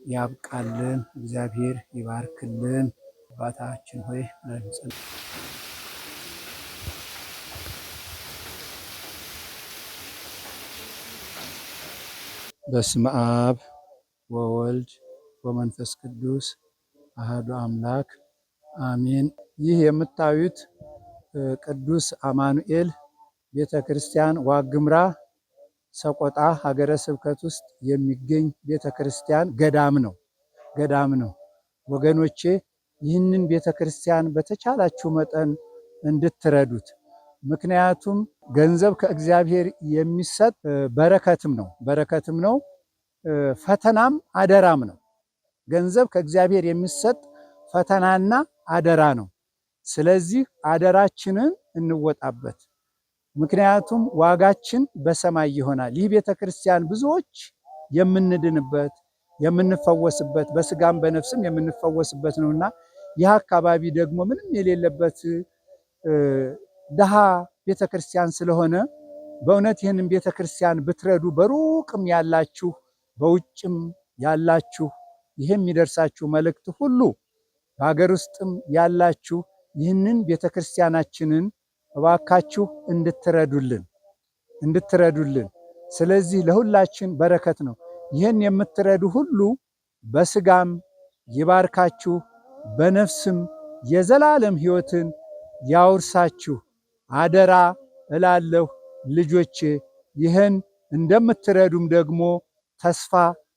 ያብቃልን። እግዚአብሔር ይባርክልን። አባታችን ሆይ ለንጸል በስመ አብ ወወልድ ወመንፈስ ቅዱስ አሐዱ አምላክ አሜን። ይህ የምታዩት ቅዱስ አማኑኤል ቤተክርስቲያን ዋግምራ ሰቆጣ ሀገረ ስብከት ውስጥ የሚገኝ ቤተክርስቲያን ገዳም ነው። ወገኖቼ ይህንን ቤተክርስቲያን በተቻላችሁ መጠን እንድትረዱት። ምክንያቱም ገንዘብ ከእግዚአብሔር የሚሰጥ በረከትም ነው፣ ፈተናም አደራም ነው። ገንዘብ ከእግዚአብሔር የሚሰጥ ፈተናና አደራ ነው። ስለዚህ አደራችንን እንወጣበት። ምክንያቱም ዋጋችን በሰማይ ይሆናል። ይህ ቤተክርስቲያን ብዙዎች የምንድንበት የምንፈወስበት በስጋም በነፍስም የምንፈወስበት ነውና ይህ አካባቢ ደግሞ ምንም የሌለበት ድሃ ቤተክርስቲያን ስለሆነ በእውነት ይህንን ቤተክርስቲያን ብትረዱ፣ በሩቅም ያላችሁ በውጭም ያላችሁ ይህም የሚደርሳችሁ መልእክት ሁሉ በሀገር ውስጥም ያላችሁ ይህንን ቤተክርስቲያናችንን እባካችሁ እንድትረዱልን። ስለዚህ ለሁላችን በረከት ነው። ይህን የምትረዱ ሁሉ በስጋም ይባርካችሁ፣ በነፍስም የዘላለም ሕይወትን ያውርሳችሁ አደራ እላለሁ ልጆቼ። ይህን እንደምትረዱም ደግሞ ተስፋ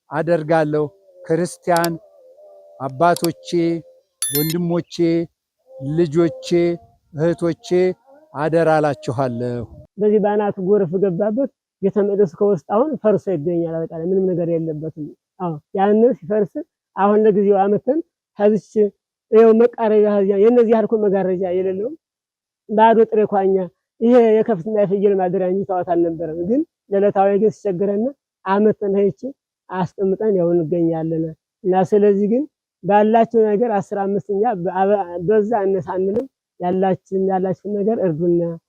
አደርጋለሁ። ክርስቲያን አባቶቼ፣ ወንድሞቼ፣ ልጆቼ፣ እህቶቼ አደራ እላችኋለሁ። በዚህ በአናቱ ጎርፍ ገባበት ቤተ መቅደሱ ከውስጥ አሁን ፈርሶ ይገኛል። አጠቃላይ ምንም ነገር የለበትም። ያንን ሲፈርስ አሁን ለጊዜው አመተን ከዚች ይኸው መቃረቢያ የነዚህ ያልኩ መጋረጃ የሌለው ባዶ ጥሬ ኳኛ ይሄ የከፍትና የፍየል ማደሪያ እንጂ ታዋት አልነበረም። ግን ለዕለታዊ ግን ሲቸግረን አመተን ሄች አስቀምጠን ያው እንገኛለን። እና ስለዚህ ግን ባላችሁ ነገር 15ኛ በዛ አነሳንንም ያላችሁ ነገር እርዱና